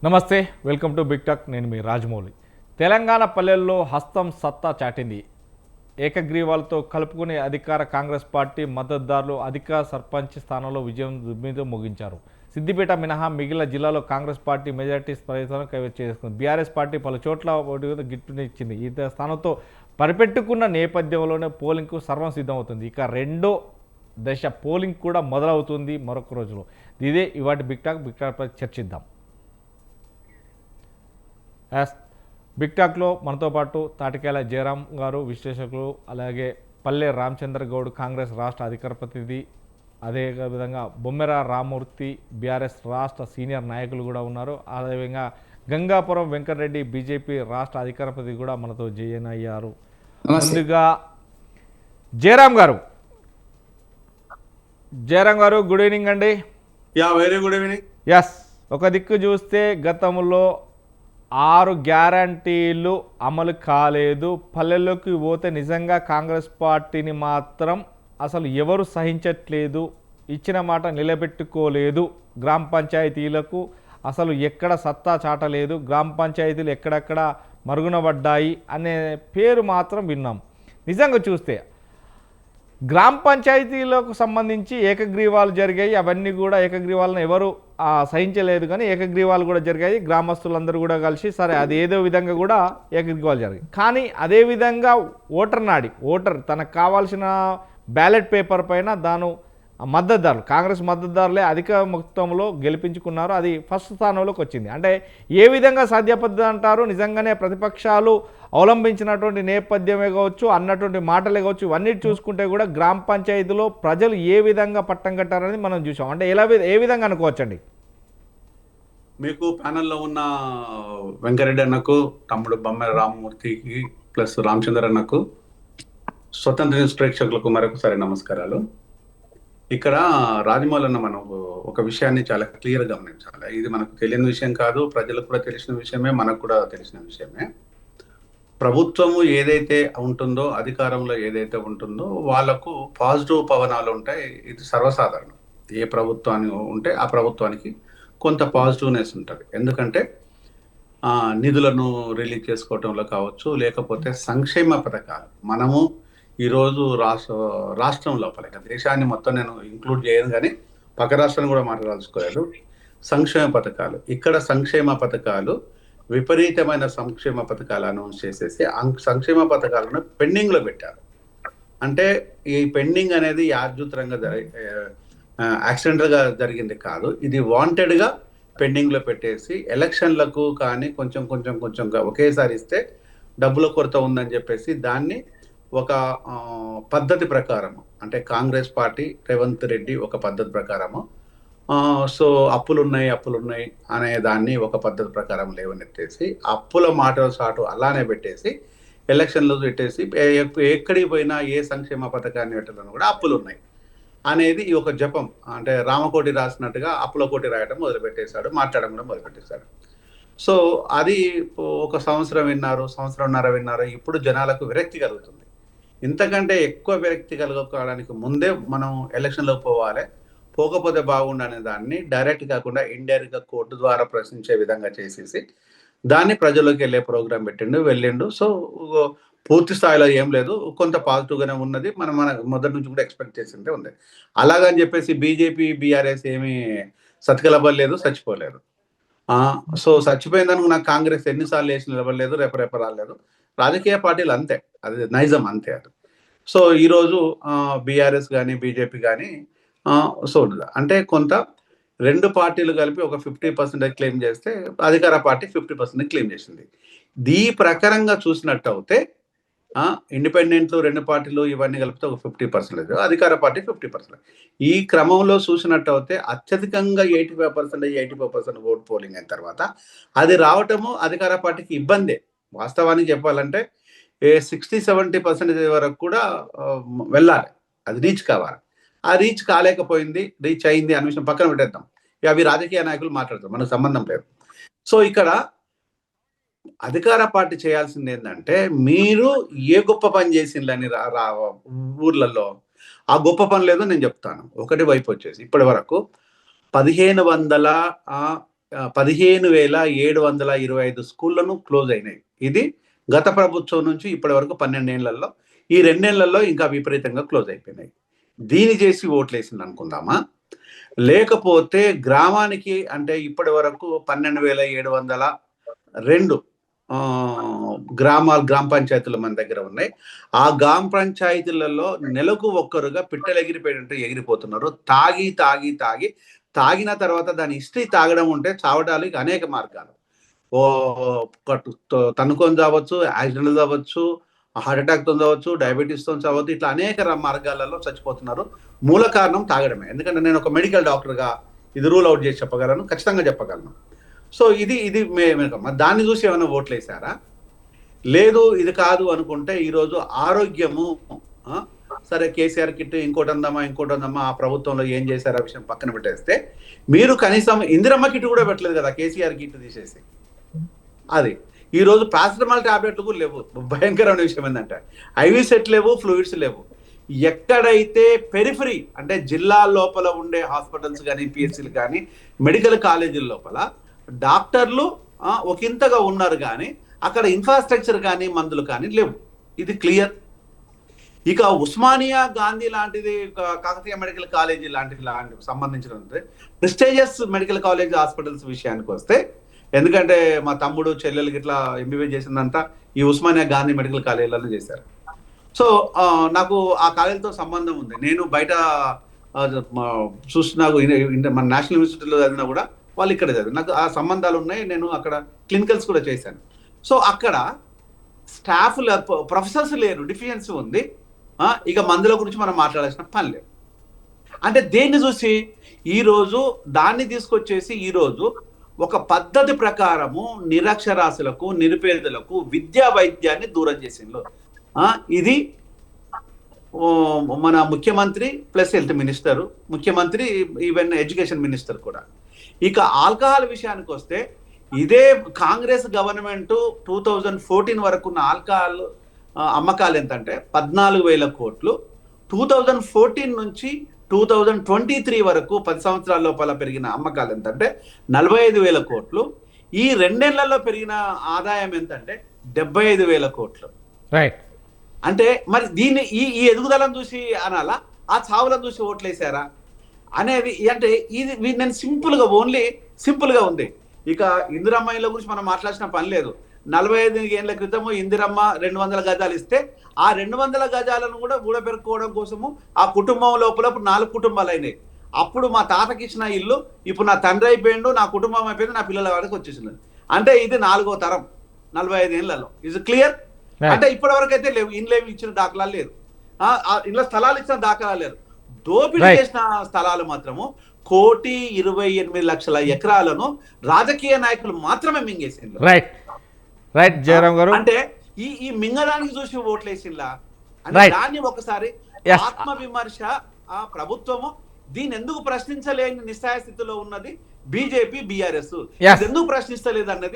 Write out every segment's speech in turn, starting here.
నమస్తే, welcome to big talk. నేను మీ రాజమౌళి. తెలంగాణ పల్లెల్లో హస్తం సత్తా చాటింది. ఏకగ్రీవాలతో కలుపుకునే అధికార కాంగ్రెస్ పార్టీ మద్దతుదారులు అధిక సర్పంచ్ స్థానంలో విజయం మీద ముగించారు. సిద్దిపేట మినహా మిగిలిన జిల్లాలో కాంగ్రెస్ పార్టీ మెజార్టీ ప్రయత్నం కైవసం చేసుకుంది. బీఆర్ఎస్ పార్టీ పలు చోట్ల గిట్టునిచ్చింది. ఈ స్థానంతో పరిపెట్టుకున్న నేపథ్యంలోనే పోలింగ్కు సర్వం సిద్ధమవుతుంది. ఇక రెండో దశ పోలింగ్ కూడా మొదలవుతుంది మరొక రోజులో. ఇదే ఇవాటి బిగ్ టాక్ పై చర్చిద్దాం. బిగ్ టాక్లో మనతో పాటు తాటికేల జయరాం గారు విశ్లేషకులు, అలాగే పల్లె రామచంద్ర గౌడ్ కాంగ్రెస్ రాష్ట్ర అధికార ప్రతినిధి, అదేవిధంగా బొమ్మెర రామూర్తి బీఆర్ఎస్ రాష్ట్ర సీనియర్ నాయకులు కూడా ఉన్నారు. అదేవిధంగా గంగాపురం వెంకటరెడ్డి బీజేపీ రాష్ట్ర అధికార ప్రతినిధి కూడా మనతో జాయిన్ అయ్యారు. ముందుగా జయరాం గారు గుడ్ ఈవినింగ్ అండి. Very good evening. ఎస్, ఒక దిక్కు చూస్తే గతంలో 6 గ్యారంటీలు అమలు కాలేదు. పల్లెల్లోకి పోతే నిజంగా కాంగ్రెస్ పార్టీని మాత్రం అసలు ఎవరు సహించట్లేదు, ఇచ్చిన మాట నిలబెట్టుకోలేదు. గ్రామ పంచాయతీలకు అసలు ఎక్కడ సత్తా చాటలేదు, గ్రామ పంచాయతీలు ఎక్కడెక్కడ మరుగునబడ్డాయి అనే పేరు మాత్రం విన్నాం. నిజంగా చూస్తే గ్రామ పంచాయతీలకు సంబంధించి ఏకగ్రీవాలు జరిగాయి. అవన్నీ కూడా ఏకగ్రీవాలను ఎవరు సహించలేదు, కానీ ఏకగ్రీవాలు కూడా జరిగాయి. గ్రామస్తులందరూ కూడా కలిసి సరే అది ఏదో విధంగా కూడా ఏకగ్రీవాలు జరిగాయి. కానీ అదేవిధంగా ఓటర్ తనకు కావాల్సిన బ్యాలెట్ పేపర్ పైన మద్దతుదారులు కాంగ్రెస్ మద్దతుదారులే అధిక మొత్తంలో గెలిపించుకున్నారు. అది ఫస్ట్ స్థానంలోకి వచ్చింది. అంటే ఏ విధంగా సాధ్యపద్ధతి అంటారు? నిజంగానే ప్రతిపక్షాలు అవలంబించినటువంటి నేపథ్యమే కావచ్చు, అన్నటువంటి మాటలే కావచ్చు, ఇవన్నీ చూసుకుంటే కూడా గ్రామ పంచాయతీలో ప్రజలు ఏ విధంగా పట్టం కట్టారనేది మనం చూసాం. అంటే ఏ విధంగా అనుకోవచ్చండి? మీకు ప్యానల్లో ఉన్న వెంకరెడ్డి అన్నకు, తమ్ముడు బొమ్మెర రామమూర్తికి ప్లస్ రామచంద్ర అన్నకు, స్వతంత్ర న్యూస్ ప్రేక్షకులకు మరొకసారి నమస్కారాలు. ఇక్కడ రాజమౌళి అన్న మనం ఒక విషయాన్ని చాలా క్లియర్ గమనించాలి. ఇది మనకు తెలియని విషయం కాదు, ప్రజలకు కూడా తెలిసిన విషయమే, మనకు కూడా తెలిసిన విషయమే. ప్రభుత్వము ఏదైతే ఉంటుందో, అధికారంలో ఏదైతే ఉంటుందో వాళ్ళకు పాజిటివ్ పవనాలు ఉంటాయి. ఇది సర్వసాధారణం. ఏ ప్రభుత్వాన్ని ఉంటే ఆ ప్రభుత్వానికి కొంత పాజిటివ్నెస్ ఉంటుంది. ఎందుకంటే నిధులను రిలీజ్ చేసుకోవటంలో కావచ్చు, లేకపోతే సంక్షేమ పథకాలు. మనము ఈరోజు రాష్ట్రం లోపల, దేశాన్ని మొత్తం నేను ఇంక్లూడ్ చేయను, కానీ పక్క రాష్ట్రాన్ని కూడా మాట్లాడాల్సుకోలేదు. సంక్షేమ పథకాలు, ఇక్కడ సంక్షేమ పథకాలు విపరీతమైన సంక్షేమ పథకాలు అనౌన్స్ చేసేసి సంక్షేమ పథకాలను పెండింగ్లో పెట్టారు. అంటే ఈ పెండింగ్ అనేది యాదృచ్ఛికంగా యాక్సిడెంటల్గా జరిగింది కాదు, ఇది వాంటెడ్గా పెండింగ్లో పెట్టేసి ఎలక్షన్లకు కానీ కొంచెంగా ఒకేసారి ఇస్తే డబ్బుల కొరత ఉందని చెప్పేసి దాన్ని ఒక పద్ధతి ప్రకారము, అంటే కాంగ్రెస్ పార్టీ రేవంత్ రెడ్డి ఒక పద్ధతి ప్రకారము సో అప్పులున్నాయి అనే దాన్ని ఒక పద్ధతి ప్రకారం లేవనెత్తేసి అప్పుల మాటల సాటు అలానే పెట్టేసి ఎలక్షన్లు పెట్టేసి ఎక్కడికి పోయినా ఏ సంక్షేమ పథకాన్ని పెట్టాలని కూడా అప్పులున్నాయి అనేది ఈ ఒక జపం. అంటే రామకోటి రాసినట్టుగా అప్పుల కోటి రాయడం మొదలుపెట్టేశాడు, మాట్లాడడం కూడా మొదలుపెట్టేశాడు. సో అది ఒక సంవత్సరంన్నర విన్నారు. ఇప్పుడు జనాలకు విరక్తి కలుగుతుంది. ఇంతకంటే ఎక్కువ విరక్తి కలుగుకోవడానికి ముందే మనం ఎలక్షన్లోకి పోకపోతే బాగుండనే దాన్ని డైరెక్ట్ కాకుండా ఇండైరెక్ట్గా కోర్టు ద్వారా ప్రశ్నించే విధంగా చేసేసి దాన్ని ప్రజల్లోకి వెళ్ళే ప్రోగ్రాం వెళ్ళిండు. సో పూర్తి స్థాయిలో ఏం లేదు, కొంత పాజిటివ్గానే ఉన్నది. మన మొదటి నుంచి కూడా ఎక్స్పెక్ట్ చేసిందే ఉంది. అలాగని చెప్పేసి బీజేపీ బీఆర్ఎస్ ఏమీ సతికిలబడలేదు, చచ్చిపోలేదు. సో చచ్చిపోయిందని నాకు కాంగ్రెస్ ఎన్నిసార్లు వేసి నిలబడలేదు, రేప రాలేదు. రాజకీయ పార్టీలు అంతే, అది నైజం అంతే. అది సో ఈరోజు బీఆర్ఎస్ కానీ బీజేపీ కానీ సో అంటే కొంత రెండు పార్టీలు కలిపి ఒక 50% క్లెయిమ్ చేస్తే అధికార పార్టీ 50% క్లెయిమ్ చేసింది. ఈ ప్రకారంగా చూసినట్టు అయితే ఇండిపెండెంట్ రెండు పార్టీలు ఇవన్నీ కలిపితే ఒక 50%, అధికార పార్టీ 50%. ఈ క్రమంలో చూసినట్టు అయితే అత్యధికంగా 85% ఓట్ పోలింగ్ అయిన తర్వాత అది రావటము అధికార పార్టీకి ఇబ్బందే. వాస్తవానికి చెప్పాలంటే 60-70% వరకు కూడా వెళ్ళాలి, అది రీచ్ కావాలి. ఆ రీచ్ కాలేకపోయింది, రీచ్ అయింది అనే విషయం పక్కన పెట్టేద్దాం. అవి రాజకీయ నాయకులు మాట్లాడతారు, మనకు సంబంధం లేదు. సో ఇక్కడ అధికార పార్టీ చేయాల్సింది ఏంటంటే, మీరు ఏ గొప్ప పని చేసిందని ఊర్లలో ఆ గొప్ప పని లేదో నేను చెప్తాను. ఒకటి వైపు వచ్చేసి ఇప్పటి వరకు 1500 15,725 స్కూళ్లను క్లోజ్ అయినాయి. ఇది గత ప్రభుత్వం నుంచి ఇప్పటి వరకు 12 ఏళ్లలో. ఈ 2 ఏళ్లలో ఇంకా విపరీతంగా క్లోజ్ అయిపోయినాయి. దీన్ని చేసి ఓట్లేసింది అనుకుందామా? లేకపోతే గ్రామానికి అంటే ఇప్పటి వరకు 12,702 గ్రామ పంచాయతీలు మన దగ్గర ఉన్నాయి. ఆ గ్రామ పంచాయతీలలో నెలకు ఒక్కరుగా పిట్టలు ఎగిరిపోయినట్టు ఎగిరిపోతున్నారు. తాగి తాగి తాగి తాగిన తర్వాత దాని హిస్టరీ తాగడం ఉంటే చావడానికి అనేక మార్గాలు. ఓ తన్నుకొని చావచ్చు, యాక్సిడెంట్ చావచ్చు, హార్ట్ అటాక్ తో చావచ్చు, డయాబెటీస్ తో చావచ్చు, ఇట్లా అనేక మార్గాలలో చచ్చిపోతున్నారు. మూల కారణం తాగడమే. ఎందుకంటే నేను ఒక మెడికల్ డాక్టర్గా ఇది రూల్ అవుట్ చేసి చెప్పగలను, ఖచ్చితంగా చెప్పగలను. సో ఇది ఇది దాన్ని చూసి ఏమైనా ఓట్లు వేసారా? లేదు, ఇది కాదు అనుకుంటే ఈరోజు ఆరోగ్యము సరే కేసీఆర్ కిట్ ఇంకోటి అందమ్మా ఆ ప్రభుత్వంలో ఏం చేశారు ఆ విషయం పక్కన పెట్టేస్తే, మీరు కనీసం ఇందిరమ్మ కిట్ కూడా పెట్టలేదు కదా కేసీఆర్ కిట్ తీసేసి. అది ఈరోజు పారాసిటమాల్ టాబ్లెట్లు కూడా లేవు. భయంకరమైన విషయం ఏంటంటే ఐవీ సెట్ లేవు, ఫ్లూయిడ్స్ లేవు. ఎక్కడైతే పెరిఫరీ అంటే జిల్లా లోపల ఉండే హాస్పిటల్స్ కానీ, పిహెచ్సిలు కానీ, మెడికల్ కాలేజీల లోపల డాక్టర్లు ఒకంతగా ఉన్నారు కానీ అక్కడ ఇన్ఫ్రాస్ట్రక్చర్ కానీ మందులు కానీ లేవు. ఇది క్లియర్. ఇక ఉస్మానియా, గాంధీ లాంటిది, కాకతీయ మెడికల్ కాలేజీ లాంటివి సంబంధించిన ప్రెస్టీజియస్ మెడికల్ కాలేజ్ హాస్పిటల్స్ విషయానికి వస్తే, ఎందుకంటే మా తమ్ముడు చెల్లెలకి ఇట్లా ఎంబీబీఎస్ చేసిందంతా ఈ ఉస్మానియా, గాంధీ మెడికల్ కాలేజీలలో చేశారు. సో నాకు ఆ కాలేజీతో సంబంధం ఉంది. నేను బయట చూసి నాకు మన నేషనల్ యూనివర్సిటీలో చదివినా కూడా వాళ్ళు ఇక్కడ చదివి నాకు ఆ సంబంధాలు ఉన్నాయి. నేను అక్కడ క్లినికల్స్ కూడా చేశాను. సో అక్కడ స్టాఫ్ ప్రొఫెసర్స్ లేరు, డిఫిషియన్సీ ఉంది. ఇక మందుల గురించి మనం మాట్లాడాల్సిన పని లేదు. అంటే దేన్ని చూసి ఈరోజు దాన్ని తీసుకొచ్చేసి ఈరోజు ఒక పద్ధతి ప్రకారము నిరక్షరాస్యులకు, నిరుపేదలకు విద్యా వైద్యాన్ని దూరం చేసిండ్రు. ఇది మన ముఖ్యమంత్రి ప్లస్ హెల్త్ మినిస్టర్, ముఖ్యమంత్రి ఈవెన్ ఎడ్యుకేషన్ మినిస్టర్ కూడా. ఇక ఆల్కహాల్ విషయానికి వస్తే ఇదే కాంగ్రెస్ గవర్నమెంట్ 2014 వరకు ఉన్న ఆల్కహాల్ అమ్మకాలు ఎంతంటే 14,000 కోట్లు. 2014 నుంచి 2023 వరకు 10 సంవత్సరాల లోపల పెరిగిన అమ్మకాలు ఎంతంటే 45,000 కోట్లు. ఈ 2 ఏళ్లలో పెరిగిన ఆదాయం ఎంతంటే 75,000 కోట్లు. రైట్. అంటే మరి దీన్ని ఈ ఎదుగుదలను చూసి అనాలా, ఆ చావులను చూసి ఓట్లేసారా అనేది అంటే ఇది నేను ఓన్లీ సింపుల్గా ఉంది. ఇక ఇందిరమ్మ ఇళ్ళ గురించి మనం మాట్లాడాల్సిన పని లేదు. 45 ఏళ్ల క్రితము ఇందిరమ్మ 200 గజాలు ఇస్తే ఆ 200 గజాలను కూడా ఊడబెరుకోవడం కోసము ఆ కుటుంబం లోపల 4 కుటుంబాలు అయినాయి. అప్పుడు మా తాతకి ఇచ్చిన ఇల్లు ఇప్పుడు నా తండ్రి అయిపోయిండు, నా కుటుంబం అయిపోయింది, నా పిల్లల వరకు వచ్చేసింది. అంటే ఇది 4వ తరం 45 ఏళ్లలో. ఇది క్లియర్. అంటే ఇప్పటి వరకు అయితే లేవు, ఇండ్లేమి ఇచ్చిన దాఖలాలు లేదు, ఇంట్లో స్థలాలు ఇచ్చిన దాఖలాలు లేదు. దోపిడీ చేసిన స్థలాలు మాత్రము 1,28,00,000 ఎకరాలను రాజకీయ నాయకులు మాత్రమే మింగేసిండ్రు. రైట్ రైట్ జయరామ్ గారు. అంటే ఈ మింగడానికి చూసి ఓట్లేసిండ్లా దాన్ని ఒకసారి ఆత్మవిమర్శ. ఆ ప్రభుత్వము దీన్ని ఎందుకు ప్రశ్నించలేని నిస్సాయ స్థితిలో ఉన్నది బీజేపీ, బీఆర్ఎస్ ఎందుకు ప్రశ్నిస్తలేదు అన్నది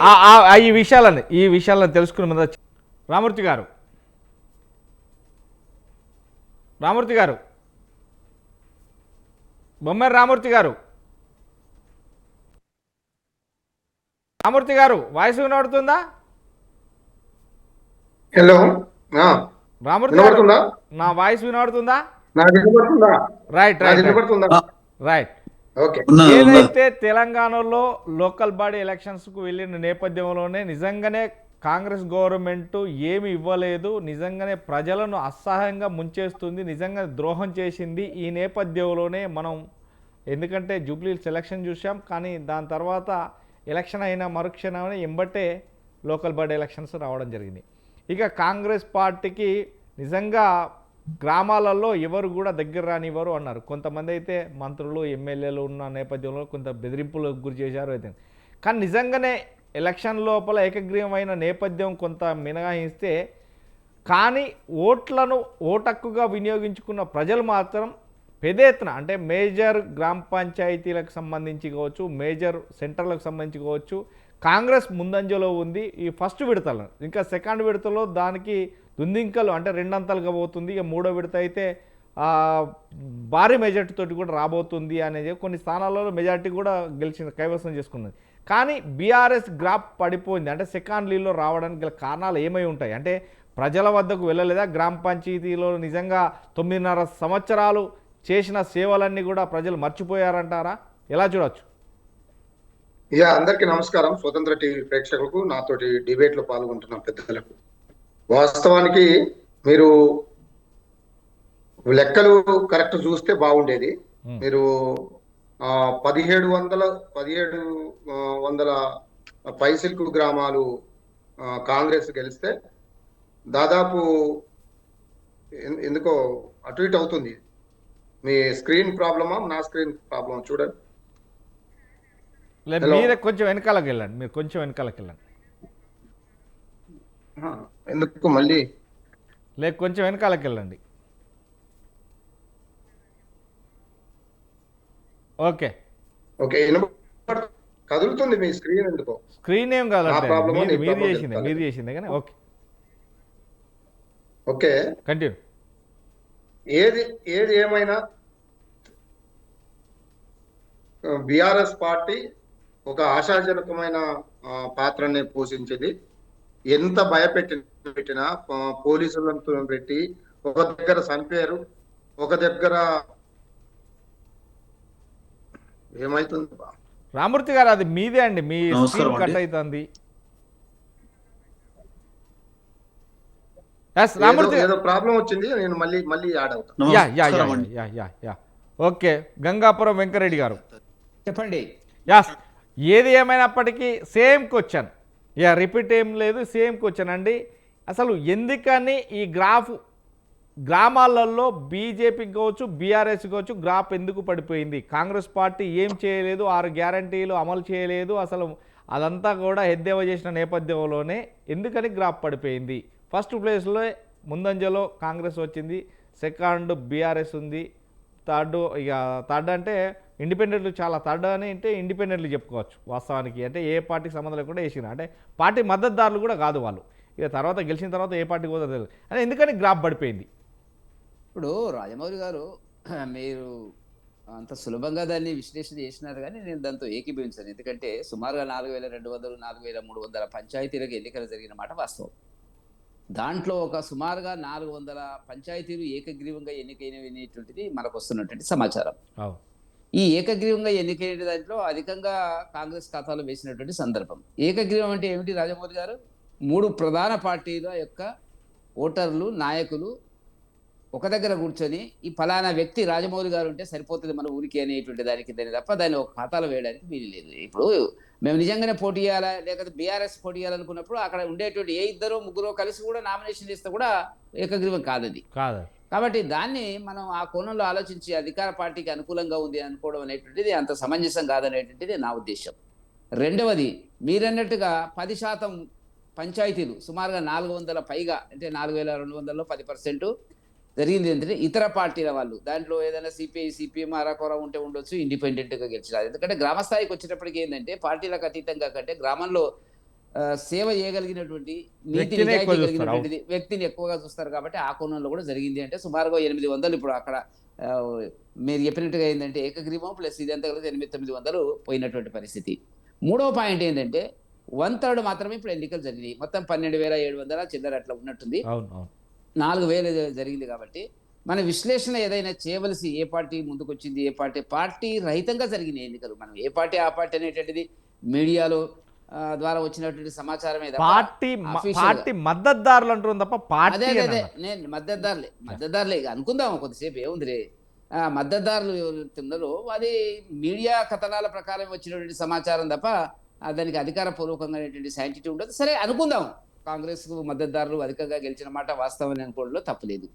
ఈ విషయాలను తెలుసుకున్న ముందు రామూర్తి గారు బొమ్మరి రామూర్తి గారు వాయిస్ వినబడుతుందా? హలో రామూర్తి గారు, నా వాయిస్ వినబడుతుందా? Right right right. ఏదైతే తెలంగాణలో లోకల్ బాడీ ఎలక్షన్స్కు వెళ్ళిన నేపథ్యంలోనే నిజంగానే కాంగ్రెస్ గవర్నమెంట్ ఏమి ఇవ్వలేదు, నిజంగానే ప్రజలను అసహాయంగా ముంచేస్తుంది, నిజంగా ద్రోహం చేసింది. ఈ నేపథ్యంలోనే మనం ఎందుకంటే జూబ్లీ ఎలక్షన్ చూసాం, కానీ దాని తర్వాత ఎలక్షన్ అయిన మరుక్షణమే ఎంబటే లోకల్ బాడీ ఎలక్షన్స్ రావడం జరిగింది. ఇక కాంగ్రెస్ పార్టీకి నిజంగా గ్రామాలలో ఎవరు కూడా దగ్గర రానివ్వరు అన్నారు. కొంతమంది అయితే మంత్రులు, ఎమ్మెల్యేలు ఉన్న నేపథ్యంలో కొంత బెదిరింపులకు గురి చేశారు అయితే. కానీ నిజంగానే ఎలక్షన్ లోపల ఏకగ్రీవమైన నేపథ్యం కొంత మినహాయిస్తే, కానీ ఓట్లను ఓటక్కుగా వినియోగించుకున్న ప్రజలు మాత్రం పెద్ద ఎత్తున అంటే మేజర్ గ్రామ పంచాయతీలకు సంబంధించి కావచ్చు, మేజర్ సెంటర్లకు సంబంధించి కావచ్చు, కాంగ్రెస్ ముందంజలో ఉంది. ఈ ఫస్ట్ విడతలో ఇంకా సెకండ్ విడతలో దానికి దుందింకలు అంటే 2 అంతలుగా పోతుంది. ఇక 3వ విడత అయితే భారీ మెజార్టీ తోటి కూడా రాబోతుంది అనేది కొన్ని స్థానాలలో మెజార్టీ కూడా కైవసం చేసుకున్నది. కానీ బీఆర్ఎస్ గ్రాఫ్ పడిపోయింది. అంటే సెకండ్ లీడ్లో రావడానికి గల కారణాలు ఏమై ఉంటాయి? అంటే ప్రజల వద్దకు వెళ్ళలేదా? గ్రామ పంచాయతీలో నిజంగా 9.5 సంవత్సరాలు చేసిన సేవలన్నీ కూడా ప్రజలు మర్చిపోయారంటారా? ఎలా చూడొచ్చు? అందరికీ నమస్కారం. స్వతంత్ర టీవీ ప్రేక్షకులకు, నాతోటి డిబేట్ లో పాల్గొంటున్న పెద్దలకు. వాస్తవానికి మీరు లెక్కలు కరెక్ట్ చూస్తే బాగుండేది. మీరు 1700 పైసిల్కు గ్రామాలు కాంగ్రెస్ గెలిస్తే దాదాపు ఎందుకో అటు ఇటు అవుతుంది. మీ స్క్రీన్ ప్రాబ్లమా, నా స్క్రీన్ ప్రాబ్లమా చూడండి. మీరే కొంచెం వెనకాలకి వెళ్ళండి. మీరు కొంచెం వెనకాలకి వెళ్ళండి. ఎందుకు మళ్ళీ కొంచెం వెనకాలకి వెళ్ళండి. ఓకే ఓకే కదులుతుంది మీ స్క్రీన్. ఎందుకో స్క్రీన్ ఏం కాదు, మీరు చేసింది కానీ. Okay okay continue. ఏది ఏమైనా బీఆర్ఎస్ పార్టీ ఒక ఆశాజనకమైన పాత్రని పోషించింది. ఎంత భయపెట్టినా పోలీసులను పెట్టి ఒక దగ్గర చంపారు, ఒక దగ్గర ఏమైతుంది. రామూర్తి గారు అది మీదే అండి, మీ స్క్రీన్ కట్ అవుతుంది. ఏదో ప్రాబ్లం వచ్చింది, నేను మళ్ళీ యాడ్ అవుతాను. ఓకే, గంగాపురం వెంకరెడ్డి గారు చెప్పండి. ఏది ఏమైనప్పటికీ సేమ్ క్వశ్చన్, రిపీట్ ఏం లేదు, సేమ్ క్వశ్చన్ అండి. అసలు ఎందుకని ఈ గ్రాఫ్ గ్రామాలలో బీజేపీకి కావచ్చు, బీఆర్ఎస్ కావచ్చు, గ్రాఫ్ ఎందుకు పడిపోయింది? కాంగ్రెస్ పార్టీ ఏం చేయలేదు, 6 గ్యారంటీలు అమలు చేయలేదు, అసలు అదంతా కూడా ఎద్దేవా చేసిన నేపథ్యంలోనే ఎందుకని గ్రాఫ్ పడిపోయింది? ఫస్ట్ ప్లేస్లో ముందంజలో కాంగ్రెస్ వచ్చింది, సెకండ్ బీఆర్ఎస్ ఉంది, థర్డ్ అంటే ఇండిపెండెంట్లు చాలా థర్డ్ అని అంటే ఇండిపెండెంట్లు చెప్పుకోవచ్చు వాస్తవానికి. అంటే ఏ పార్టీకి సంబంధం లేకుండా వేసిన, అంటే పార్టీ మద్దతుదారులు కూడా కాదు వాళ్ళు. ఇక తర్వాత గెలిచిన తర్వాత ఏ పార్టీకి పోతుందో తెలియదు. అంటే ఎందుకని గ్రాఫ్ పడిపోయింది? ఇప్పుడు రాజమౌళి గారు మీరు అంత సులభంగా దాన్ని విశ్లేషణ చేసినారు, కానీ నేను దాంతో ఏకీభవించాను. ఎందుకంటే సుమారుగా 4200, 4300 పంచాయతీలకు ఎన్నికలు జరిగిన మాట వాస్తవం. దాంట్లో ఒక సుమారుగా 400 పంచాయతీలు ఏకగ్రీవంగా ఎన్నికైనటువంటిది మనకు వస్తున్నటువంటి సమాచారం. ఈ ఏకగ్రీవంగా ఎన్నికైన దాంట్లో అధికంగా కాంగ్రెస్ ఖాతాలో వేసినటువంటి సందర్భం. ఏకగ్రీవం అంటే ఏమిటి రాజమౌళి గారు? 3 ప్రధాన పార్టీల యొక్క ఓటర్లు, నాయకులు ఒక దగ్గర కూర్చొని ఈ ఫలానా వ్యక్తి రాజమౌళి గారు ఉంటే సరిపోతుంది మన ఊరికి అనేటువంటి దానికి తప్ప దాన్ని ఒక ఖాతాలో వేయడానికి వీలు లేదు. ఇప్పుడు మేము నిజంగానే పోటీ చేయాలా, లేకపోతే బీఆర్ఎస్ పోటీ చేయాలనుకున్నప్పుడు అక్కడ ఉండేటువంటి 2 3 కలిసి కూడా నామినేషన్ చేస్తే కూడా ఏకగ్రీవం కాదది. కాబట్టి దాన్ని మనం ఆ కోణంలో ఆలోచించి అధికార పార్టీకి అనుకూలంగా ఉంది అనుకోవడం అనేటువంటిది అంత సమంజసం కాదనేటువంటిది నా ఉద్దేశం. రెండవది, మీరన్నట్టుగా 10% పంచాయతీలు సుమారుగా 400 పైగా, అంటే 4200లో 10% జరిగింది. ఏంటంటే ఇతర పార్టీల వాళ్ళు, దాంట్లో ఏదైనా సిపిఐ, సిపిఎం అరాకొర ఉంటే ఉండొచ్చు, ఇండిపెండెంట్గా గెలిచినారు. ఎందుకంటే గ్రామ స్థాయికి వచ్చేటప్పటికి ఏంటంటే పార్టీలకు అతీతంగా కంటే గ్రామంలో సేవ చేయగలిగినటువంటి, నీతి నిజాయితీ కలిగినటువంటిది వ్యక్తిని ఎక్కువగా చూస్తారు. కాబట్టి ఆ కోణంలో కూడా జరిగింది. అంటే సుమారుగా 800 ఇప్పుడు అక్కడ మీరు చెప్పినట్టుగా ఏంటంటే ఏకగ్రీవం ప్లస్ ఇదంతా కలిసి 800-900 పోయినటువంటి పరిస్థితి. మూడవ పాయింట్ ఏంటంటే 1/3 మాత్రమే ఇప్పుడు ఎన్నికలు జరిగినాయి. మొత్తం 12,700 చిల్లర అట్లా ఉన్నట్టుంది. 4,000 జరిగింది. కాబట్టి మన విశ్లేషణ ఏదైనా చేయవలసి, ఏ పార్టీ ముందుకు వచ్చింది, ఏ పార్టీ రహితంగా జరిగిన ఎన్నికలు, మనం ఏ పార్టీ ఆ పార్టీ అనేటువంటిది మీడియాలో ద్వారా వచ్చినటువంటి సమాచారమే పార్టీ మద్దతుదారులు అంటున్నారు తప్ప పార్టీ. అదే నేను మద్దతుదారులే అనుకుందాం, కొద్దిసేపు ఏముందిరే. మద్దతుదారులు ఎవరున్నారో అది మీడియా కథనాల ప్రకారం వచ్చినటువంటి సమాచారం తప్ప దానికి అధికారపూర్వకంగా అనేటువంటి శాంటిటీ ఉండదు. సరే అనుకుందాం, కాంగ్రెస్ మద్దతుదారులు అధికంగా గెలిచిన మాట వాస్తవం అనుకోవడంలో తప్పలేదు.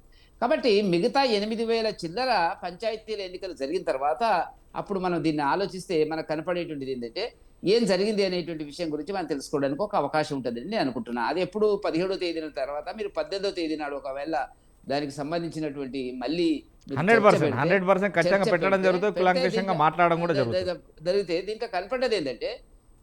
కాబట్టి మిగతా 8,000 చిల్లర పంచాయతీల ఎన్నికలు జరిగిన తర్వాత అప్పుడు మనం దీన్ని ఆలోచిస్తే మనకు కనపడేటువంటిది ఏంటంటే ఏం జరిగింది అనేటువంటి విషయం గురించి మనం తెలుసుకోవడానికి ఒక అవకాశం ఉంటుందని నేను అనుకుంటున్నా. అది ఎప్పుడు 17వ తేదీన తర్వాత మీరు 18వ తేదీ నాడు ఒకవేళ దానికి సంబంధించినటువంటి మళ్ళీ 100% ఖచ్చితంగా పెట్టడం జరుగుతుంది, కులంకషంగా మాట్లాడడం కూడా జరిగితే దీంట్లో కనపడ్డది ఏంటంటే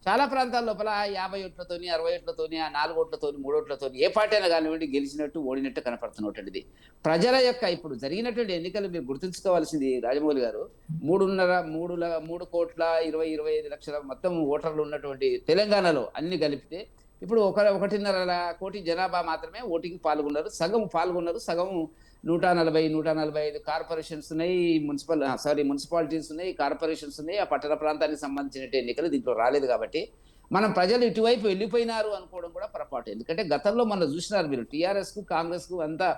చాలా ప్రాంతాల లోపల 50 ఓట్లతోని 60 ఓట్లతోని 4 ఓట్లతోని 3 ఓట్లతోని ఏ పార్టీ అయినా కానివ్వండి గెలిచినట్టు ఓడినట్టు కనపడుతున్నటువంటిది. ప్రజల యొక్క ఇప్పుడు జరిగినటువంటి ఎన్నికలు మీరు గుర్తుంచుకోవాల్సింది రాజమౌళి గారు, 3.5 లక్షల మొత్తం ఓటర్లు ఉన్నటువంటి తెలంగాణలో అన్ని కలిపితే ఇప్పుడు 1.5 కోటి జనాభా మాత్రమే ఓటింగ్ పాల్గొన్నారు. సగం పాల్గొన్నారు, సగం 145 కార్పొరేషన్స్ ఉన్నాయి, మున్సిపాలిటీస్ ఉన్నాయి, కార్పొరేషన్స్ ఉన్నాయి. ఆ పట్టణ ప్రాంతానికి సంబంధించిన ఎన్నికలు దీంట్లో రాలేదు కాబట్టి మనం ప్రజలు ఇటువైపు వెళ్ళిపోయినారు అనుకోవడం కూడా పొరపాటు. ఎందుకంటే గతంలో మనం చూసినారు మీరు, టీఆర్ఎస్ కు కాంగ్రెస్ కు అంతా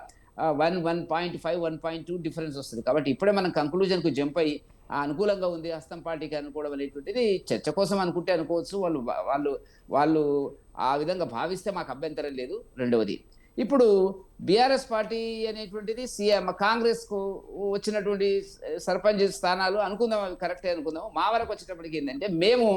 1.5 1.2 డిఫరెన్స్ వస్తుంది. కాబట్టి ఇప్పుడే మనం కంక్లూజన్ కు జంప్ అయ్యి అనుకూలంగా ఉంది హస్తం పార్టీకి అనుకోవడం అనేటువంటిది చర్చ కోసం అనుకుంటే అనుకోవచ్చు. వాళ్ళు వాళ్ళు ఆ విధంగా భావిస్తే మాకు అభ్యంతరం లేదు. రెండవది, ఇప్పుడు బీఆర్ఎస్ పార్టీ అనేటువంటిది సీఎం కాంగ్రెస్ కు వచ్చినటువంటి సర్పంచ్ స్థానాలు అనుకుందాం, అవి కరెక్టే అనుకుందాం. మా వరకు వచ్చేటప్పటికి ఏంటంటే మేము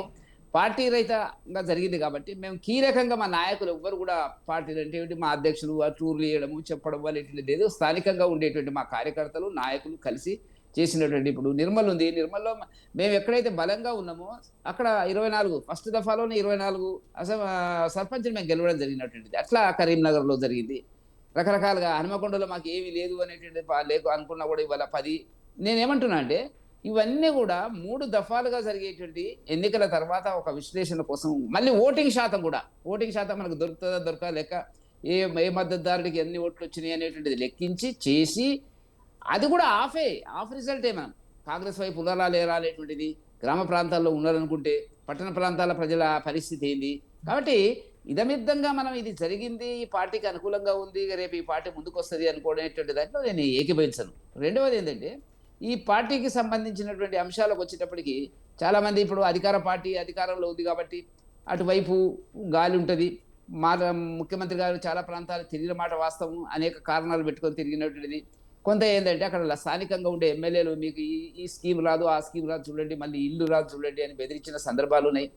పార్టీ రహితంగా జరిగింది కాబట్టి మేము కీలకంగా మా నాయకులు ఎవ్వరు కూడా పార్టీలు అంటే మా అధ్యక్షులు టూర్లు వేయడము చెప్పడం అనేటువంటి లేదు. స్థానికంగా ఉండేటువంటి మా కార్యకర్తలు నాయకులు కలిసి చేసినటువంటి, ఇప్పుడు నిర్మల్ ఉంది, నిర్మల్లో మేము ఎక్కడైతే బలంగా ఉన్నామో అక్కడ 24 ఫస్ట్ దఫాలోనే 24 సర్పంచ్ని మేము గెలవడం జరిగినటువంటిది. అట్లా కరీంనగర్లో జరిగింది. రకరకాలుగా హనుమకొండలో మాకు ఏమీ లేదు అనేటువంటి లేకు అనుకున్నా కూడా ఇవాళ 10. నేనేమంటున్నా అంటే ఇవన్నీ కూడా 3 దఫాలుగా జరిగేటువంటి ఎన్నికల తర్వాత ఒక విశ్లేషణ కోసం మళ్ళీ ఓటింగ్ శాతం మనకు దొరుకుతుందా దొరక లెక్క ఏ మద్దతుదారుడికి ఎన్ని ఓట్లు వచ్చినాయి అనేటువంటిది లెక్కించి చేసి అది కూడా ఆఫ్ రిజల్టే. మనం కాంగ్రెస్ వైపు ఉదరా లేరా అనేటువంటిది గ్రామ ప్రాంతాల్లో ఉన్నారనుకుంటే పట్టణ ప్రాంతాల ప్రజల పరిస్థితి ఏంది. కాబట్టి ఇదమిద్దంగా మనం ఇది జరిగింది ఈ పార్టీకి అనుకూలంగా ఉంది రేపు ఈ పార్టీ ముందుకు వస్తుంది అనుకోనేటువంటి దాంట్లో నేను ఏకీభవించను. రెండవది ఏంటంటే ఈ పార్టీకి సంబంధించినటువంటి అంశాలకు వచ్చేటప్పటికి చాలామంది ఇప్పుడు అధికార పార్టీ అధికారంలో ఉంది కాబట్టి అటువైపు గాలి ఉంటుంది. ముఖ్యమంత్రి గారు చాలా ప్రాంతాలు తిరిగిన మాట వాస్తవం, అనేక కారణాలు పెట్టుకొని తిరిగినటువంటిది. కొంత ఏంటంటే అక్కడ స్థానికంగా ఉండే ఎమ్మెల్యేలు మీకు ఈ స్కీమ్ రాదు ఆ స్కీమ్ రాదు చూడండి, మళ్ళీ ఇల్లు రాదు చూడండి అని బెదిరించిన సందర్భాలు ఉన్నాయి.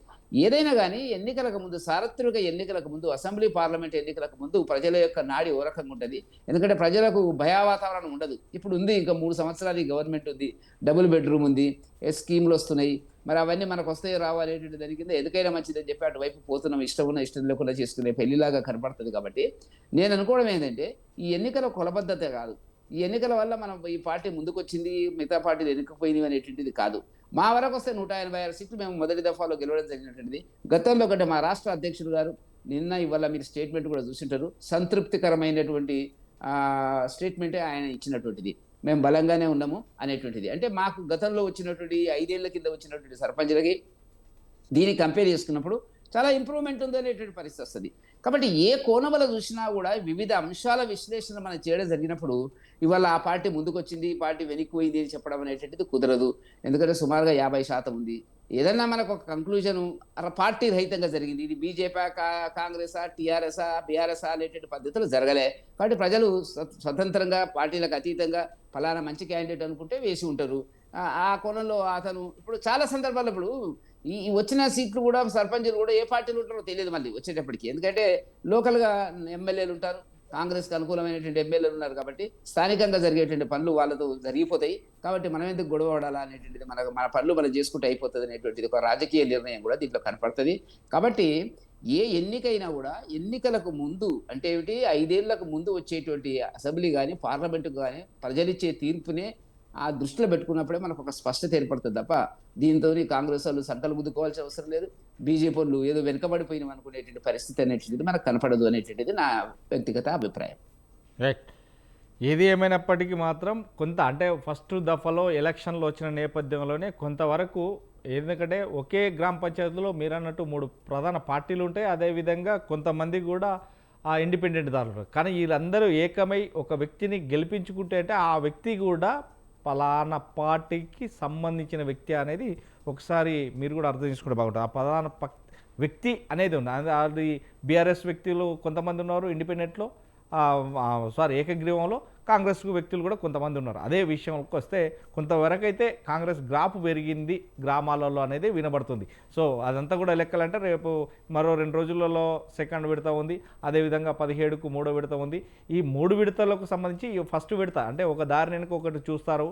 ఏదైనా కానీ ఎన్నికలకు ముందు, సార్వత్రిక ఎన్నికలకు ముందు, అసెంబ్లీ పార్లమెంట్ ఎన్నికలకు ముందు ప్రజల యొక్క నాడి ఓ రకంగా ఉంటుంది. ఎందుకంటే ప్రజలకు భయావాతావరణం ఉండదు. ఇప్పుడు ఉంది, ఇంకా 3 సంవత్సరాలు గవర్నమెంట్ ఉంది, డబుల్ బెడ్రూమ్ ఉంది, స్కీమ్లు వస్తున్నాయి. మరి అవన్నీ మనకు వస్తాయి రావాలేటువంటి దాని కింద ఎందుకైనా మంచిదని చెప్పి అటువైపు పోతున్నాం, ఇష్టం ఉన్న ఇష్టం లేకుండా చేసుకునే పెళ్లిలాగా కనపడుతుంది. కాబట్టి నేను అనుకోవడం ఏంటంటే ఈ ఎన్నికల కొలబద్ధత కాదు, ఈ ఎన్నికల వల్ల మనం ఈ పార్టీ ముందుకొచ్చింది మిగతా పార్టీలు ఎన్నికపోయినవి అనేటువంటిది కాదు. మా వరకు వస్తే 186 సీట్లు మేము మొదటి దఫాలో గెలవడం జరిగినటువంటిది. గతంలో కంటే మా రాష్ట్ర అధ్యక్షుడు గారు నిన్న ఇవాళ మీరు స్టేట్మెంట్ కూడా చూసింటారు, సంతృప్తికరమైనటువంటి స్టేట్మెంటే ఆయన ఇచ్చినటువంటిది. మేము బలంగానే ఉన్నాము అనేటువంటిది. అంటే మాకు గతంలో వచ్చినటువంటి 5 ఏళ్ల కింద వచ్చినటువంటి సర్పంచ్లకి దీన్ని కంపేర్ చేసుకున్నప్పుడు చాలా ఇంప్రూవ్మెంట్ ఉంది అనేటువంటి పరిస్థితి వస్తుంది. కాబట్టి ఏ కోణంలో చూసినా కూడా వివిధ అంశాల విశ్లేషణ మనం చేయడం జరిగినప్పుడు ఇవాళ ఆ పార్టీ ముందుకు వచ్చింది ఈ పార్టీ వెనక్కిపోయింది అని చెప్పడం అనేటువంటిది కుదరదు. ఎందుకంటే సుమారుగా 50% ఉంది. ఏదన్నా మనకు ఒక కంక్లూజన్ పార్టీ రహితంగా జరిగింది, ఇది బీజేపీ కాంగ్రెసా టీఆర్ఎస్ఆ బీఆర్ఎస్ఆ అనేటువంటి పద్ధతులు జరగలే. కాబట్టి ప్రజలు స్వతంత్రంగా పార్టీలకు అతీతంగా ఫలానా మంచి క్యాండిడేట్ అనుకుంటే వేసి ఉంటారు. ఆ కోణంలో అతను ఇప్పుడు చాలా సందర్భాల్లో ఇప్పుడు ఈ వచ్చిన సీట్లు కూడా సర్పంచులు కూడా ఏ పార్టీలు ఉంటారో తెలియదు మళ్ళీ వచ్చేటప్పటికి. ఎందుకంటే లోకల్గా ఎమ్మెల్యేలు ఉంటారు, కాంగ్రెస్కి అనుకూలమైనటువంటి ఎమ్మెల్యేలు ఉన్నారు కాబట్టి స్థానికంగా జరిగేటువంటి పనులు వాళ్ళతో జరిగిపోతాయి. కాబట్టి మనం ఎందుకు గొడవ పడాలా అనేటువంటిది మన పనులు మనం చేసుకుంటే అయిపోతుంది అనేటువంటిది ఒక రాజకీయ నిర్ణయం కూడా దీంట్లో కనపడుతుంది. కాబట్టి ఏ ఎన్నికైనా కూడా ఎన్నికలకు ముందు అంటే ఏమిటి 5 ఏళ్లకు ముందు వచ్చేటువంటి అసెంబ్లీ కానీ పార్లమెంటు కానీ ప్రజలిచ్చే తీర్పునే ఆ దృష్టిలో పెట్టుకున్నప్పుడే మనకు ఒక స్పష్టత ఏర్పడుతుంది తప్ప దీంతో కాంగ్రెస్ వాళ్ళు సంకలు గుద్దుకోవాల్సిన అవసరం లేదు, బీజేపీ వాళ్ళు ఏదో వెనుకబడిపోయినాం అనుకునేటువంటి పరిస్థితి అనేటువంటిది మనకు కనపడదు అనేటువంటిది నా వ్యక్తిగత అభిప్రాయం. రైట్. ఏది ఏమైనప్పటికీ మాత్రం కొంత అంటే ఫస్ట్ దఫాలో ఎలక్షన్లు వచ్చిన నేపథ్యంలోనే కొంతవరకు, ఎందుకంటే ఒకే గ్రామ పంచాయతీలో మీరు అన్నట్టు 3 ప్రధాన పార్టీలు ఉంటాయి, అదేవిధంగా కొంతమంది కూడా ఆ ఇండిపెండెంట్ దారులు. కానీ వీళ్ళందరూ ఏకమై ఒక వ్యక్తిని గెలిపించుకుంటే అంటే ఆ వ్యక్తి కూడా పలానా పార్టీకి సంబంధించిన వ్యక్తి అనేది ఒకసారి మీరు కూడా అర్థం చేసుకుంటే బాగుంటుంది. ఆ ప్రధాన వ్యక్తి అనేది ఉంది. అది బీఆర్ఎస్ వ్యక్తులు కొంతమంది ఉన్నారు, ఇండిపెండెంట్లో ఏకగ్రీవంలో కాంగ్రెస్ వ్యక్తులు కూడా కొంతమంది ఉన్నారు. అదే విషయంకి వస్తే కొంతవరకు అయితే కాంగ్రెస్ గ్రాఫ్ పెరిగింది గ్రామాలలో అనేది వినబడుతుంది. సో అదంతా కూడా లెక్కలంటే రేపు మరో 2 రోజులలో సెకండ్ విడత ఉంది, అదేవిధంగా 17కు 3వ విడత ఉంది. ఈ 3 విడతలకు సంబంధించి ఫస్ట్ విడత అంటే ఒక దారి వెనుక ఒకటి చూస్తారు,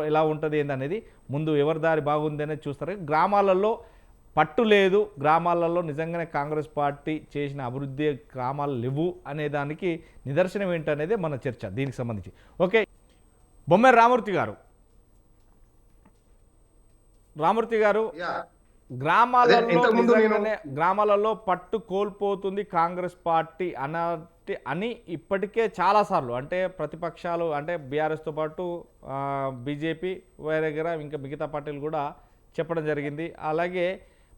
ఎలా ఉంటుంది ఏందనేది, ముందు ఎవరి దారి బాగుంది అనేది చూస్తారు. గ్రామాలలో పట్టు లేదు గ్రామాలలో నిజంగానే కాంగ్రెస్ పార్టీ చేసిన అభివృద్ధి గ్రామాలు లేవు అనే దానికి నిదర్శనం ఏంటనేది మన చర్చ దీనికి సంబంధించి. ఓకే, బొమ్మెర రామూర్తి గారు యా గ్రామాలలో ఇంతకుముందు నిజంగానే గ్రామాలలో పట్టు కోల్పోతుంది కాంగ్రెస్ పార్టీ అని ఇప్పటికే చాలాసార్లు అంటే ప్రతిపక్షాలు అంటే బీఆర్ఎస్తో పాటు బీజేపీ దగ్గర ఇంకా మిగతా పార్టీలు కూడా చెప్పడం జరిగింది. అలాగే